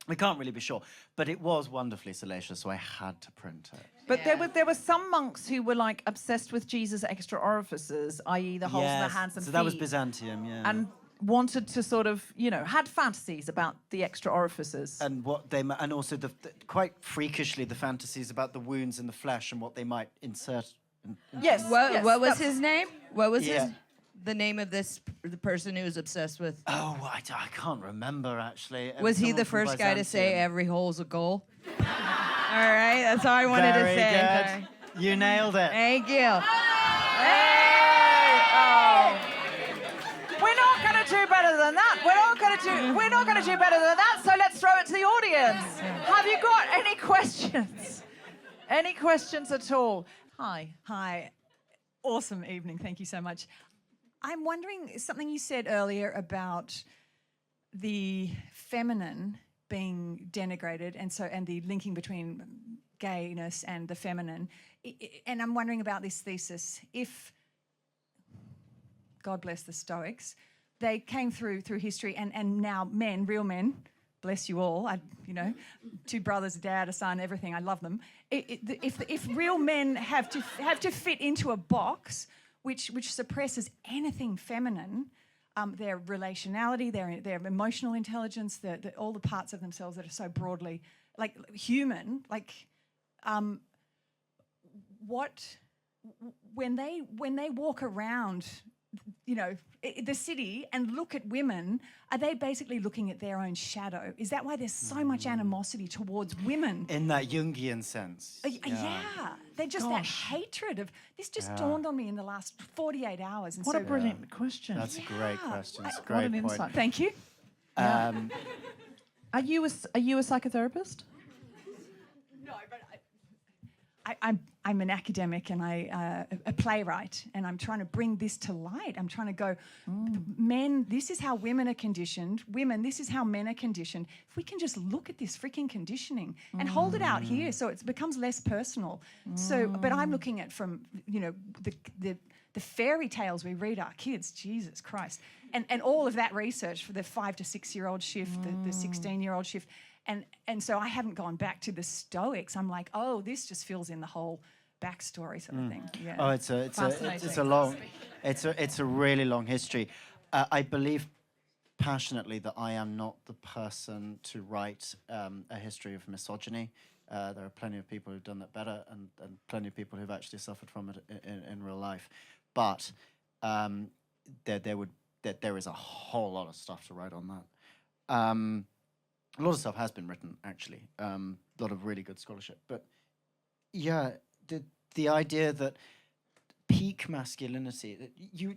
we can't really be sure, but it was wonderfully salacious, so I had to print it. But there were some monks who were like obsessed with Jesus' extra orifices, i.e. the holes in the hands and feet. So that was Byzantium, yeah. And wanted to sort of, had fantasies about the extra orifices. And and also quite freakishly the fantasies about the wounds in the flesh and what they might insert. Yes. What was his name? What was his? the name of the person who was obsessed with? Oh, I can't remember, actually. Was he Someone the from first guy to say Byzantium. every hole's a goal? All right, that's all I wanted Very to say. good. Sorry. You nailed it. Thank you. We're not going to do better than that. We're not going to do better than that. So let's throw it to the audience. Have you got any questions? Any questions at all? Hi. Hi. Awesome evening. Thank you so much. I'm wondering something you said earlier about the feminine being denigrated and the linking between gayness and the feminine. And I'm wondering about this thesis. If, God bless the Stoics, they came through history and now men, real men, bless you all, two brothers, a dad, a son, everything, I love them. If real men have to fit into a box which suppresses anything feminine, their relationality, their emotional intelligence, all the parts of themselves that are so broadly like human, when they walk around, the city and look at women, are they basically looking at their own shadow? Is that why there's so much animosity towards women? In that Jungian sense. Yeah. They're just that hatred of... This just dawned on me in the last 48 hours. And What a brilliant question. That's a great question. It's a What great an point. insight. Thank you. Are you a psychotherapist? No, but I'm an academic and a playwright, and I'm trying to bring this to light. I'm trying to go, men, this is how women are conditioned. Women, this is how men are conditioned. If we can just look at this freaking conditioning and hold it out here so it becomes less personal. So, but I'm looking at from, the fairy tales we read our kids, Jesus Christ. And all of that research for the 5 to 6 year old shift, the 16-year-old shift. And so I haven't gone back to the Stoics. I'm like, oh, this just fills in the whole backstory sort of thing. Yeah. Oh, it's a really long history. I believe passionately that I am not the person to write a history of misogyny. There are plenty of people who've done that better, and plenty of people who've actually suffered from it in real life. But there is a whole lot of stuff to write on that. A lot of stuff has been written, actually. A lot of really good scholarship. But yeah, the idea that peak masculinity,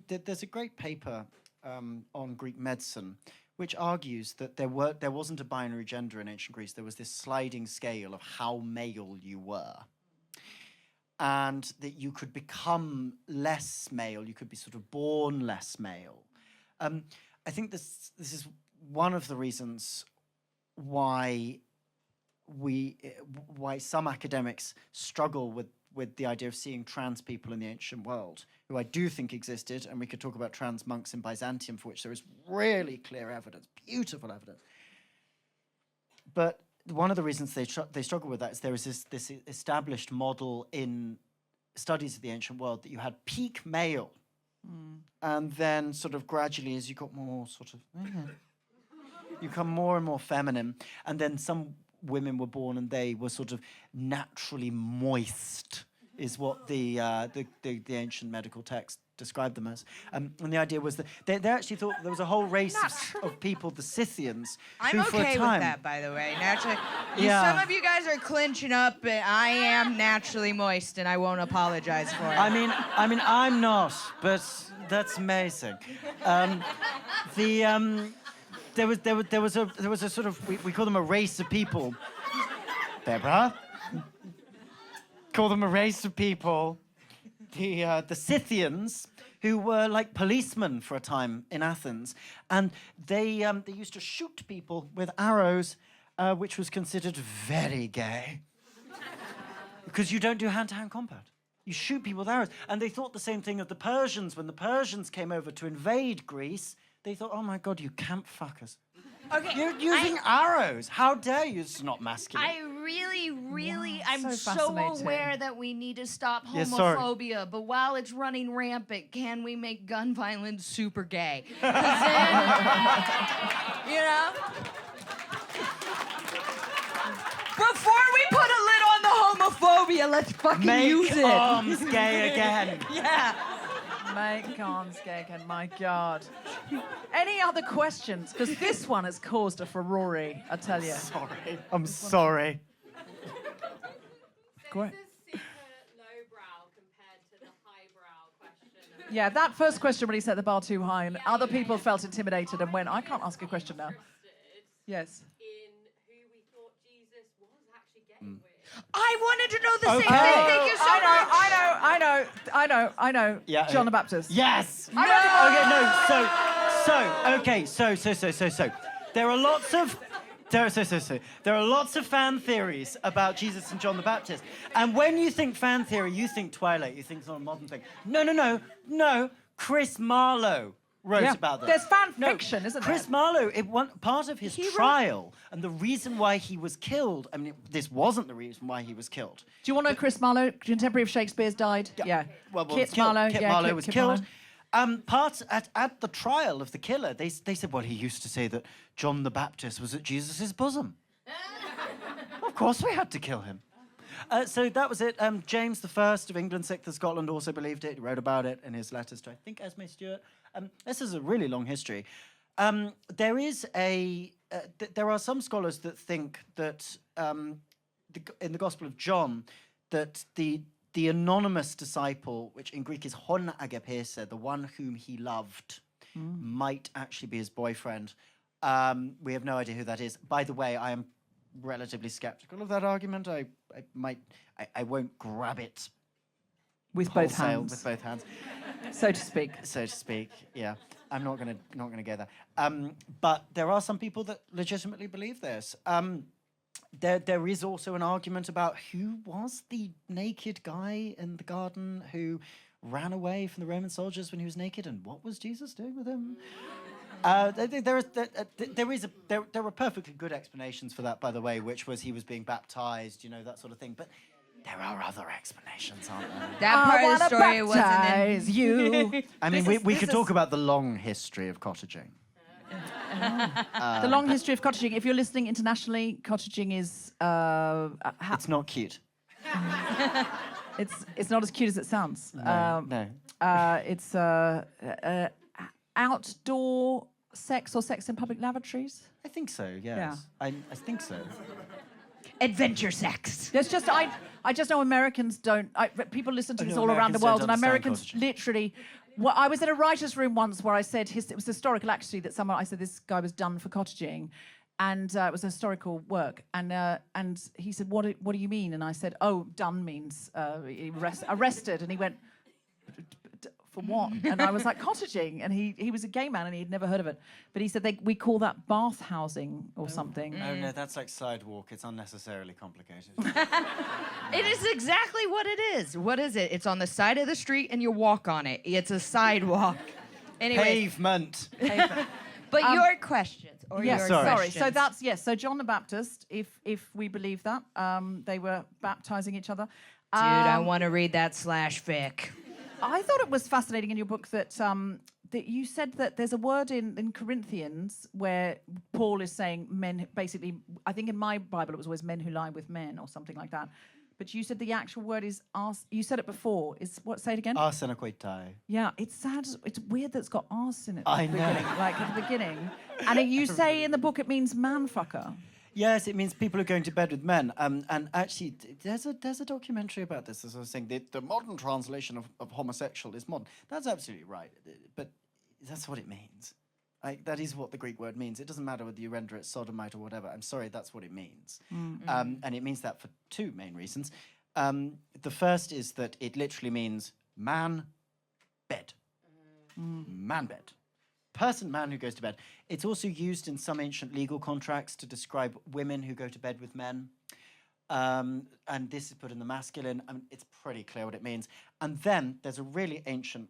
there's a great paper on Greek medicine which argues that there wasn't a binary gender in ancient Greece. There was this sliding scale of how male you were. And that you could become less male, you could be sort of born less male. I think this is one of the reasons why some academics struggle with the idea of seeing trans people in the ancient world, who I do think existed, and we could talk about trans monks in Byzantium, for which there is really clear evidence, beautiful evidence. But one of the reasons they struggle with that is there is this established model in studies of the ancient world that you had peak male, and then sort of gradually, as you got more sort of... you become more and more feminine, and then some women were born and they were sort of naturally moist, is what the ancient medical text described them as. And the idea was that they actually thought there was a whole race of people, the Scythians, I'm who for okay a time... with that, by the way. Naturally, Yeah. Some of you guys are clinching up, but I am naturally moist, and I won't apologize for it. I mean, I'm not, but that's amazing. There was a sort of we call them a race of people. Deborah, call them a race of people. The Scythians, who were like policemen for a time in Athens, and they used to shoot people with arrows, which was considered very gay, because you don't do hand-to-hand combat. You shoot people with arrows, and they thought the same thing of the Persians when the Persians came over to invade Greece. They thought, oh my God, you camp fuckers. Okay, You're using arrows. How dare you? It's not masculine. I'm so so fascinating. aware that we need to stop Yeah, sorry. homophobia, but while it's running rampant, can we make gun violence super gay? 'Cause then, before we put a lid on the homophobia, let's fucking use Make it. arms gay again. Yeah. Make Karlsgegen, my God. Any other questions? Because this one has caused a furore, I tell you. Sorry. I'm sorry. Great. This is super lowbrow compared to the highbrow question. Yeah, that first question really set the bar too high, and other people felt intimidated and went, I can't ask a question now. Yes. In who we thought Jesus was actually getting with. I wanted to know the same Okay. thing. Thank you so much. I know. Yeah, John the Baptist. Yes. I Okay, no. So. There are lots of. There are lots of fan theories about Jesus and John the Baptist. And when you think fan theory, you think Twilight, you think it's not a modern thing. No. Chris Marlowe wrote about this. There's fan fiction, isn't there? Chris Marlowe, part of his trial, and the reason why he was killed, I mean, this wasn't the reason why he was killed. Do you want to know Chris Marlowe, contemporary of Shakespeare's, died? Yeah. Well, Kit Marlowe. Kit Marlowe was killed. At the trial of the killer, they said, well, he used to say that John the Baptist was at Jesus' bosom. Of course we had to kill him. So that was it. James I of England, 6th of Scotland, also believed it. He wrote about it in his letters to, I think, Esme Stewart. This is a really long history. There are some scholars that think that in the Gospel of John, that the anonymous disciple, which in Greek is hon agapese, the one whom he loved, might actually be his boyfriend. We have no idea who that is. By the way, I am relatively skeptical of that argument. I won't grab it With both wholesale hands. with both hands, So to speak. so to speak. Yeah, I'm not gonna go there. But there are some people that legitimately believe this. There is also an argument about who was the naked guy in the garden who ran away from the Roman soldiers when he was naked, and what was Jesus doing with him? There were perfectly good explanations for that, by the way, which was he was being baptized, that sort of thing. But there are other explanations, aren't there? That part of the story wasn't in. Baptize you. I mean, This we is- could talk about the long history of cottaging. The long history of cottaging. If you're listening internationally, cottaging is It's not cute. it's not as cute as it sounds. No. It's outdoor sex or sex in public lavatories. I think so, yes. I think so. Adventure sex. There's just I just know Americans don't. People listen to I this know all around the Americans world, don't and understand Americans cottaging. literally. Well, I was in a writer's room once where I said it was historical actually that I said this guy was done for cottaging, and it was a historical work, and he said what do you mean? And I said done means arrested, and he went. For what? And I was like, cottaging. And he was a gay man and he had never heard of it. But he said we call that bath housing or something. Oh, no, that's like sidewalk. It's unnecessarily complicated. It is exactly what it is. What is it? It's on the side of the street and you walk on it. It's a sidewalk. Anyway, Pavement. but your questions. Or Yes, your sorry. questions. So that's, yes. So John the Baptist, if we believe that, they were baptizing each other. Dude, I want to read that /fic. I thought it was fascinating in your book that that you said that there's a word in Corinthians where Paul is saying men, basically, I think in my Bible it was always men who lie with men or something like that. But you said the actual word is arse. You said it before. Is what? Say it again. Arsenokoitai. Yeah, it's sad. It's weird that it's got arse in it. I at the know. beginning, like at the beginning. And you say in the book it means man fucker. Yes, it means people are going to bed with men. And actually, there's a documentary about this. As I was saying, the modern translation of homosexual is modern. That's absolutely right. But that's what it means. That is what the Greek word means. It doesn't matter whether you render it sodomite or whatever. I'm sorry, that's what it means. And it means that for two main reasons. The first is that it literally means man, bed. Man, bed. Person, man who goes to bed. It's also used in some ancient legal contracts to describe women who go to bed with men. And this is put in the masculine. I mean, it's pretty clear what it means. And then there's a really ancient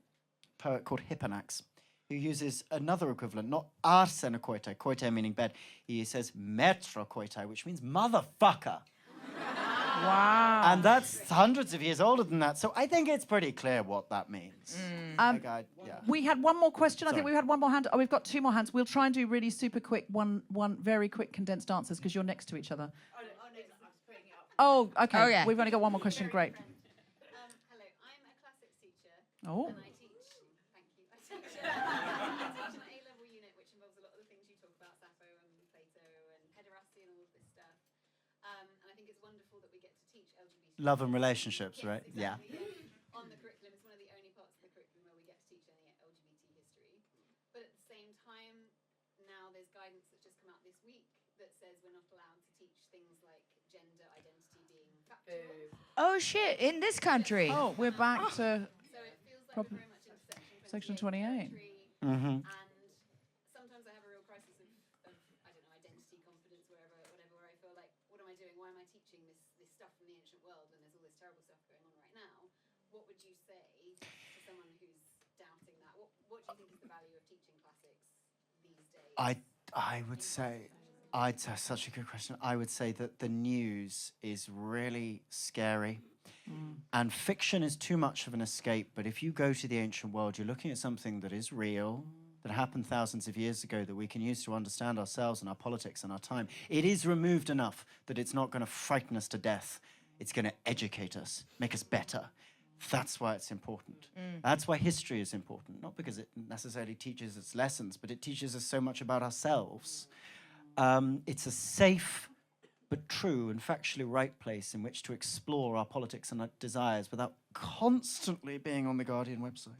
poet called Hipponax who uses another equivalent, not arsenokoitai, koitai meaning bed. He says metrokoitai, which means motherfucker. Wow. And that's hundreds of years older than that. So I think it's pretty clear what that means. Yeah. We had one more question. I think Sorry. we had one more hand. Oh, we've got two more hands. We'll try and do really super quick, one very quick condensed answers because you're next to each other. Oh, okay. Oh, yeah. We've only got one more question. Great. Hello, I'm a classics teacher. Oh. And I teach And I think it's wonderful that we get to teach LGBT. Love and relationships, Yes, right? exactly, yeah. On the curriculum, it's one of the only parts of the curriculum where we get to teach any LGBT history. But at the same time, now there's guidance that's just come out this week that says we're not allowed to teach things like gender identity being factual. Oh shit! In this country. Oh, we're back to So it feels like we're very much into Section Section 28. 28. Mm-hmm. And sometimes I have a real crisis of I don't know, identity, confidence, whatever, where I feel like, what am I doing? Why am I teaching this stuff from the ancient world when there's all this terrible stuff going on right now? What would you say to someone who's doubting that? What do you think is the value of teaching classics these days? I would say, that's such a good question. I would say that the news is really scary. And fiction is too much of an escape. But if you go to the ancient world, you're looking at something that is real, that happened thousands of years ago, that we can use to understand ourselves and our politics and our time. It is removed enough that it's not going to frighten us to death. It's going to educate us, make us better. That's why it's important. That's why history is important. Not because it necessarily teaches us lessons, but it teaches us so much about ourselves. It's a safe but true and factually right place in which to explore our politics and our desires without constantly being on the Guardian website.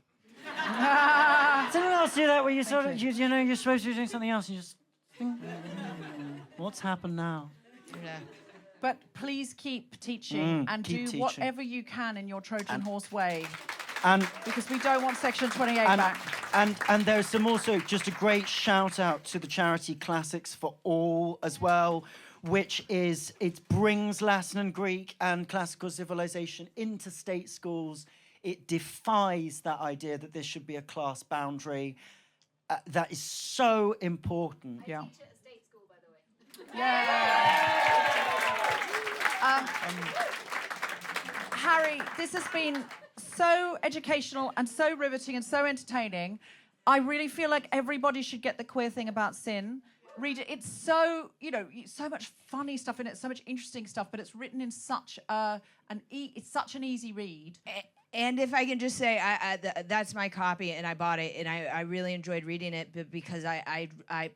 Does anyone else do that where you sort of, you know, you're supposed to be doing something else and you just think, what's happened now? Yeah. But please keep teaching and keep do teaching. whatever you can in your Trojan horse way, And because we don't want Section 28 back. And there's some also just a great shout out to the charity Classics for All as well, which is, it brings Latin and Greek and classical civilization into state schools. It defies that idea that there should be a class boundary. That is so important. I teach at a state school, by the way. Harry, this has been so educational and so riveting and so entertaining. I really feel like everybody should get the Queer Thing About Sin. Read it. It's so, so much funny stuff in it, so much interesting stuff, but it's written in such it's such an easy read. And if I can just say, that's my copy, and I bought it, and I really enjoyed reading it, but because I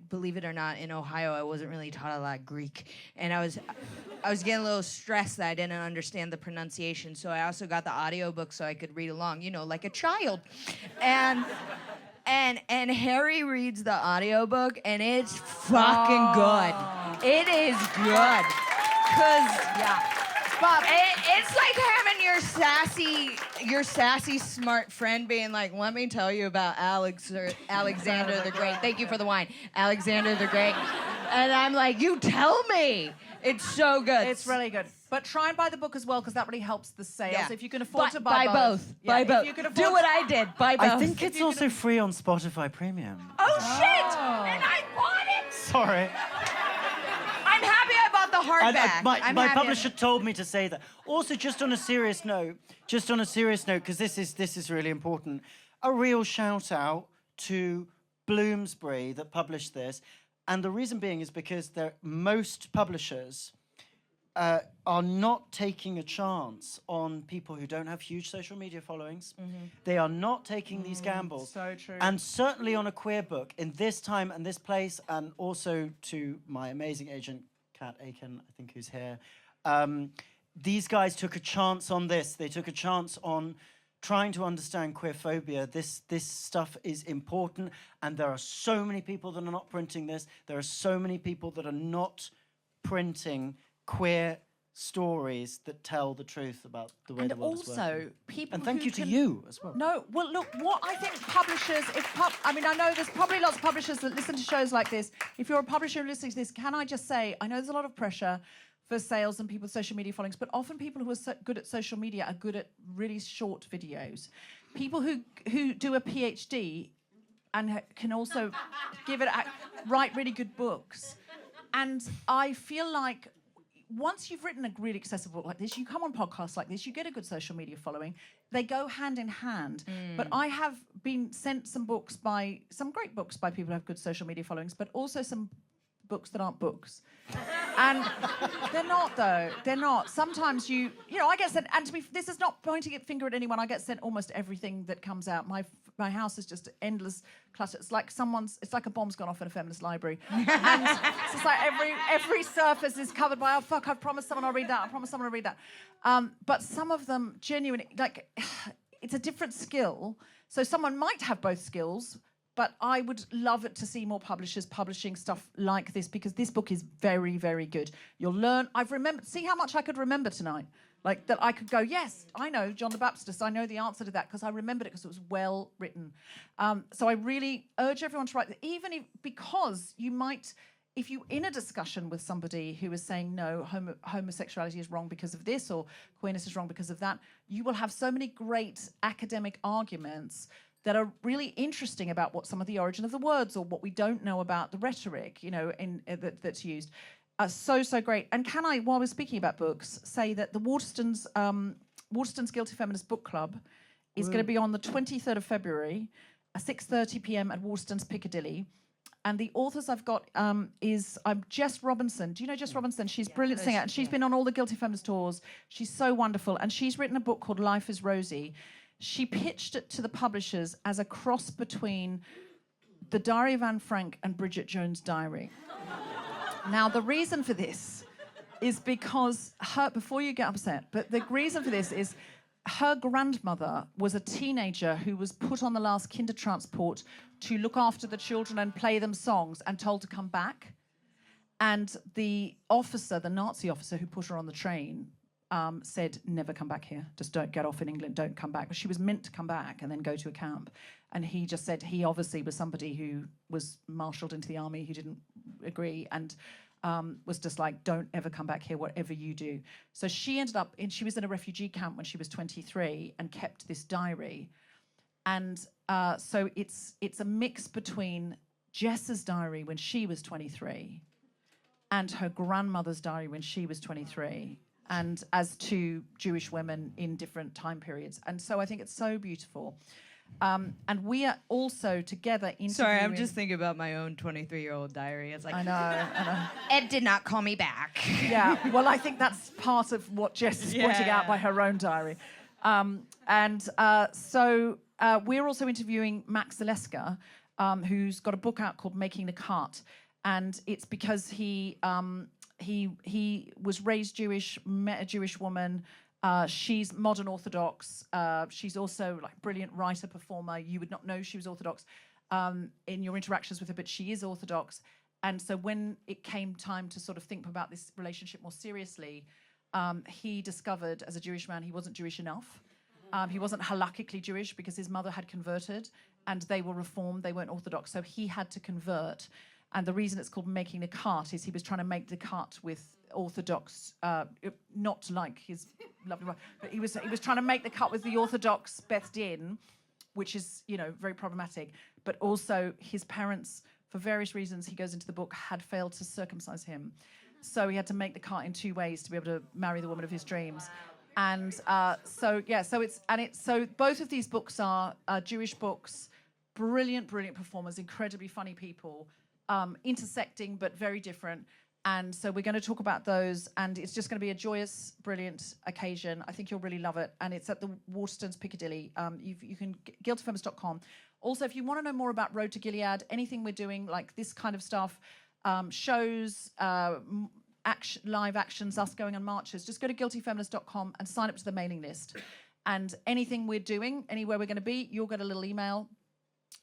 believe it or not, in Ohio, I wasn't really taught a lot of Greek, and I was getting a little stressed that I didn't understand the pronunciation, so I also got the audiobook so I could read along, like a child, and Harry reads the audiobook, and it's fucking good. It is good, but it's like having your sassy smart friend being like, let me tell you about Alexander the Great. Thank you for the wine. Alexander the Great. And I'm like, you tell me. It's so good. It's really good. But try and buy the book as well, because that really helps the sales. Yeah. If you can afford to buy both. Buy both. If you can Do afford what I did. Buy both. I think it's also free on Spotify Premium. Oh, shit! And I bought it! Sorry. I'm happy I bought the hardback. My publisher told me to say that. Also, just on a serious note, because this is really important, a real shout out to Bloomsbury that published this. And the reason being is because most publishers are not taking a chance on people who don't have huge social media followings. They are not taking these gambles. So true. And certainly on a queer book, in this time and this place, and also to my amazing agent, Kat Aiken, I think, who's here, these guys took a chance on this. They took a chance on trying to understand queerphobia. This stuff is important, and there are so many people that are not printing this. There are so many people that are not printing queer stories that tell the truth about the way And the world is working. also, people And thank who you to can- you as well. No, well, look, what I think publishers, I know there's probably lots of publishers that listen to shows like this. If you're a publisher listening to this, can I just say, I know there's a lot of pressure for sales and people with social media followings, but often people who are good at social media are good at really short videos. People who do a PhD and can also write really good books. And I feel like once you've written a really accessible book like this, you come on podcasts like this, you get a good social media following. They go hand in hand. But I have been sent some great books by people who have good social media followings, but also some books that aren't books. And they're not, though. They're not. Sometimes you know, I get sent, and this is not pointing a finger at anyone, I get sent almost everything that comes out. My house is just endless clutter. It's like a bomb's gone off in a feminist library. And it's just like every surface is covered by, oh, fuck, I've promised someone I'll read that. I promised someone I'll read that. But some of them genuinely, like, it's a different skill. So someone might have both skills, but I would love it to see more publishers publishing stuff like this, because this book is very, very good. You'll learn. I've remembered. See how much I could remember tonight. Like that I could go, yes, I know John the Baptist. I know the answer to that because I remembered it because it was well written. So I really urge everyone to write, because you might, if you're in a discussion with somebody who is saying, no, homosexuality is wrong because of this, or queerness is wrong because of that, you will have so many great academic arguments that are really interesting about what some of the origin of the words, or what we don't know about the rhetoric, you know, that's used. So great. And can I, while we're speaking about books, say that the Waterstones Guilty Feminist Book Club is going to be on the 23rd of February, at 6:30 p.m. at Waterstones Piccadilly. And the authors I've got is Jess Robinson. Do you know Jess Robinson? She's a brilliant singer, and she's been on all the Guilty Feminist tours. She's so wonderful. And she's written a book called Life is Rosy. She pitched it to the publishers as a cross between The Diary of Anne Frank and Bridget Jones' Diary. Now, the reason for this is because before you get upset, but the reason for this is her grandmother was a teenager who was put on the last Kindertransport to look after the children and play them songs, and told to come back. And the Nazi officer who put her on the train, said, never come back here. Just don't get off in England, don't come back. But she was meant to come back and then go to a camp. And he just said he obviously was somebody who was marshalled into the army, who didn't agree, and was just like, don't ever come back here, whatever you do. So she ended up, she was in a refugee camp when she was 23 and kept this diary. And so it's a mix between Jess's diary when she was 23 and her grandmother's diary when she was 23. And as two Jewish women in different time periods. And so I think it's so beautiful. And we are also together interviewing... Sorry, I'm just thinking about my own 23-year-old diary. It's like, I know. Ed did not call me back. Yeah, well, I think that's part of what Jess is pointing out by her own diary. So we're also interviewing Max Zaleska, who's got a book out called Making the Cut. And it's because he was raised Jewish, met a Jewish woman. She's modern Orthodox. She's also like brilliant writer, performer. You would not know she was Orthodox in your interactions with her, but she is Orthodox. And so when it came time to sort of think about this relationship more seriously, he discovered as a Jewish man he wasn't Jewish enough. He wasn't halakhically Jewish because his mother had converted and they were Reformed, they weren't Orthodox, so he had to convert. And the reason it's called Making the Cut is he was trying to make the cut with Orthodox, not like his lovely wife, but he was trying to make the cut with the Orthodox Beth Din, which is, you know, very problematic. But also his parents, for various reasons, he goes into the book, had failed to circumcise him. So he had to make the cut in two ways to be able to marry the woman of his dreams. And so both of these books are Jewish books, brilliant performers, incredibly funny people, intersecting but very different. And so we're going to talk about those, and it's just going to be a joyous, brilliant occasion. I think you'll really love it, and it's at the Waterstones Piccadilly. You can guiltyfeminist.com. Also, if you want to know more about Road to Gilead, anything we're doing, like this kind of stuff, shows, live actions, us going on marches, just go to guiltyfeminist.com and sign up to the mailing list. And anything we're doing, anywhere we're going to be, you'll get a little email,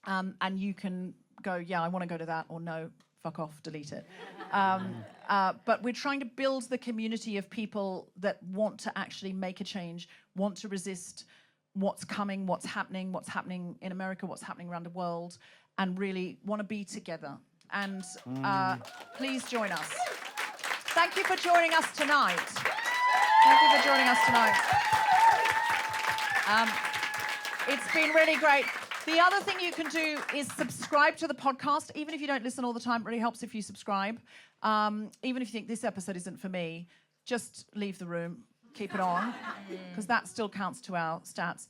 and you can go, yeah, I want to go to that, or no, fuck off, delete it. But we're trying to build the community of people that want to actually make a change, want to resist what's coming, what's happening in America, what's happening around the world, and really want to be together. And please join us. Thank you for joining us tonight. It's been really great. The other thing you can do is subscribe to the podcast. Even if you don't listen all the time, it really helps if you subscribe. Even if you think this episode isn't for me, just leave the room. keep it on, because that still counts to our stats.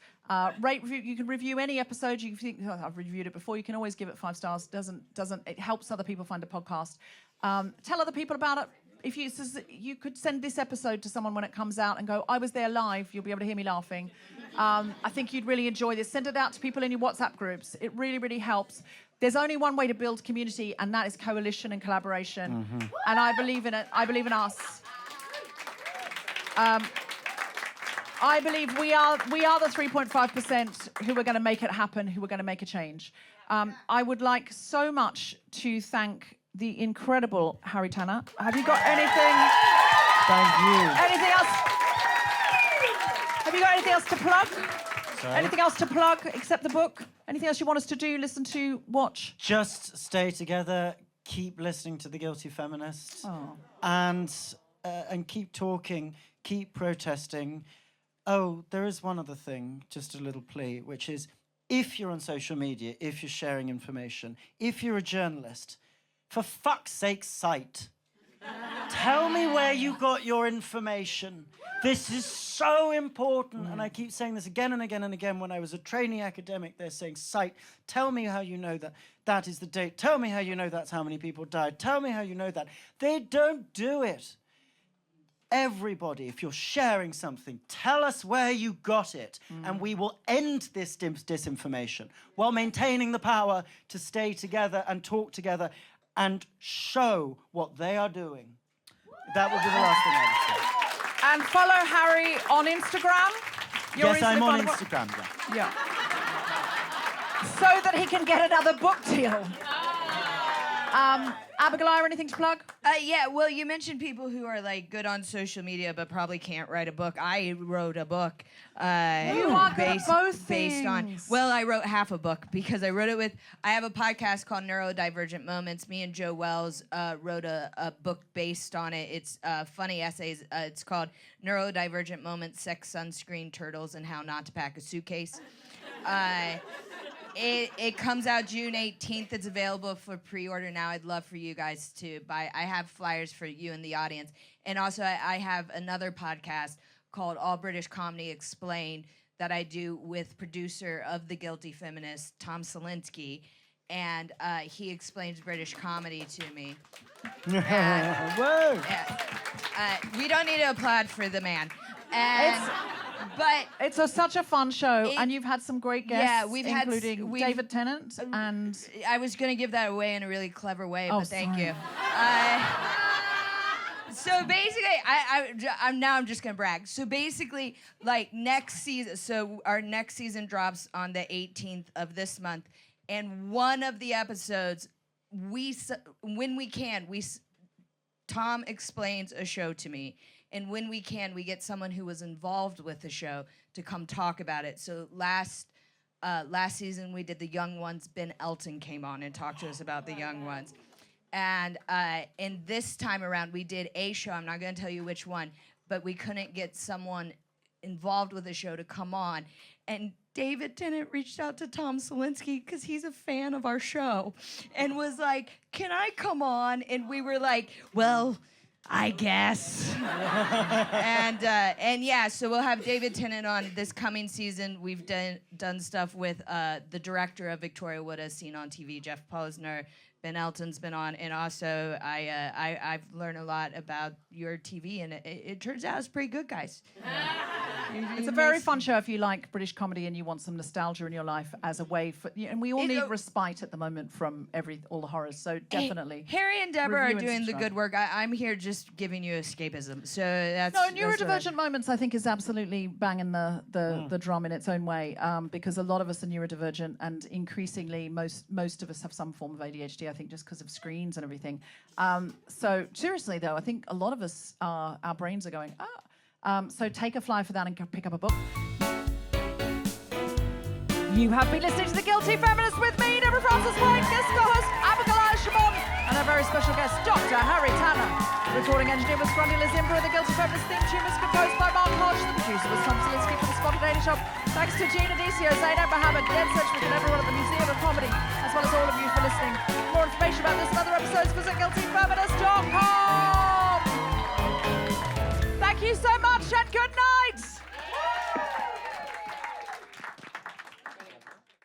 Rate, review. You can review any episode. You think, oh, I've reviewed it before. You can always give it 5 stars. It helps other people find a podcast. Tell other people about it. If you could send this episode to someone when it comes out and go, I was there live. You'll be able to hear me laughing. I think you'd really enjoy this. Send it out to people in your WhatsApp groups. It really, really helps. There's only one way to build community, and that is coalition and collaboration. And I believe in it. I believe in us. I believe we are the 3.5% who are going to make it happen, who are going to make a change. I would like so much to thank the incredible Harry Tanner. Have you got anything? Thank you. Anything else? Have you got anything else to plug? Sorry? Anything else to plug except the book? Anything else you want us to do, listen to, watch? Just stay together. Keep listening to The Guilty Feminist. Oh. And keep talking. Keep protesting. Oh, there is one other thing, just a little plea, which is if you're on social media, if you're sharing information, if you're a journalist, for fuck's sake, cite. Tell me where you got your information. This is so important. And I keep saying this again and again and again. When I was a trainee academic, they're saying, cite. Tell me how you know that. That is the date. Tell me how you know that's how many people died. Tell me how you know that. They don't do it. Everybody, if you're sharing something, tell us where you got it, and we will end this disinformation while maintaining the power to stay together and talk together and show what they are doing. That would be the last thing I would say. And follow Harry on Instagram. You're Yes, I'm easily on followable. Instagram, yeah. Yeah. So that he can get another book deal. Abigoliah, anything to plug? Yeah, well, you mentioned people who are like good on social media but probably can't write a book. I wrote a book. You are good at both based on. things. Well, I wrote half a book because I wrote it with. I have a podcast called Neurodivergent Moments. Me and Joe Wells wrote a book based on it. It's funny essays. It's called Neurodivergent Moments: Sex, Sunscreen, Turtles, and How Not to Pack a Suitcase. It comes out June 18th. It's available for pre-order now. I'd love for you guys to buy. I have flyers for you in the audience. And also, I have another podcast called All British Comedy Explained that I do with producer of The Guilty Feminist, Tom Selinsky. And he explains British comedy to me. Whoa! We don't need to applaud for the man. And... But it's such a fun show, and you've had some great guests, yeah, including David Tennant and... I was going to give that away in a really clever way, but thank you. So basically, I'm just going to brag. So basically, like next season, so our next season drops on the 18th of this month, and one of the episodes, Tom explains a show to me. And when we can, we get someone who was involved with the show to come talk about it. So last season, we did The Young Ones. Ben Elton came on and talked to us about The Young Ones. And this time around, we did a show. I'm not going to tell you which one, but we couldn't get someone involved with the show to come on. And David Tennant reached out to Tom Selinsky because he's a fan of our show and was like, can I come on? And we were like, well... I guess. and yeah, so we'll have David Tennant on this coming season. We've done stuff with the director of Victoria Wood, as seen on TV, Jeff Posner. Ben Elton's been on, and also I've learned a lot about your TV, and it turns out it's pretty good, guys. It's a very fun show if you like British comedy and you want some nostalgia in your life as a way for... And we all need respite at the moment from all the horrors, so definitely. Hey, Harry and Deborah review are and doing the subscribe. good work. I'm here just giving you escapism, so that's... No, that's Neurodivergent Moments, I think, is absolutely banging the drum in its own way, because a lot of us are neurodivergent, and increasingly most of us have some form of ADHD, I think, just because of screens and everything. So seriously, though, I think a lot of us, our brains are going, so take a fly for that and go pick up a book. You have been listening to The Guilty Feminist with me, Deborah Frances-White, guest co-host Abigoliah Schamaun, and our very special guest, Dr. Harry Tanner. Recording engineer was Grundy Lizimbra. The Guilty Feminist theme tune was composed by Mark Hodge. The producer was Tom Selinsky for The Spotted Daily Shop. Thanks to Gina Decio, Zainab Mohammed, Ed Searchwick, and everyone at the Museum of Comedy, as well as all of you for listening. For more information about this and other episodes, visit guiltyfeminist.com. Thank you so much. and good night.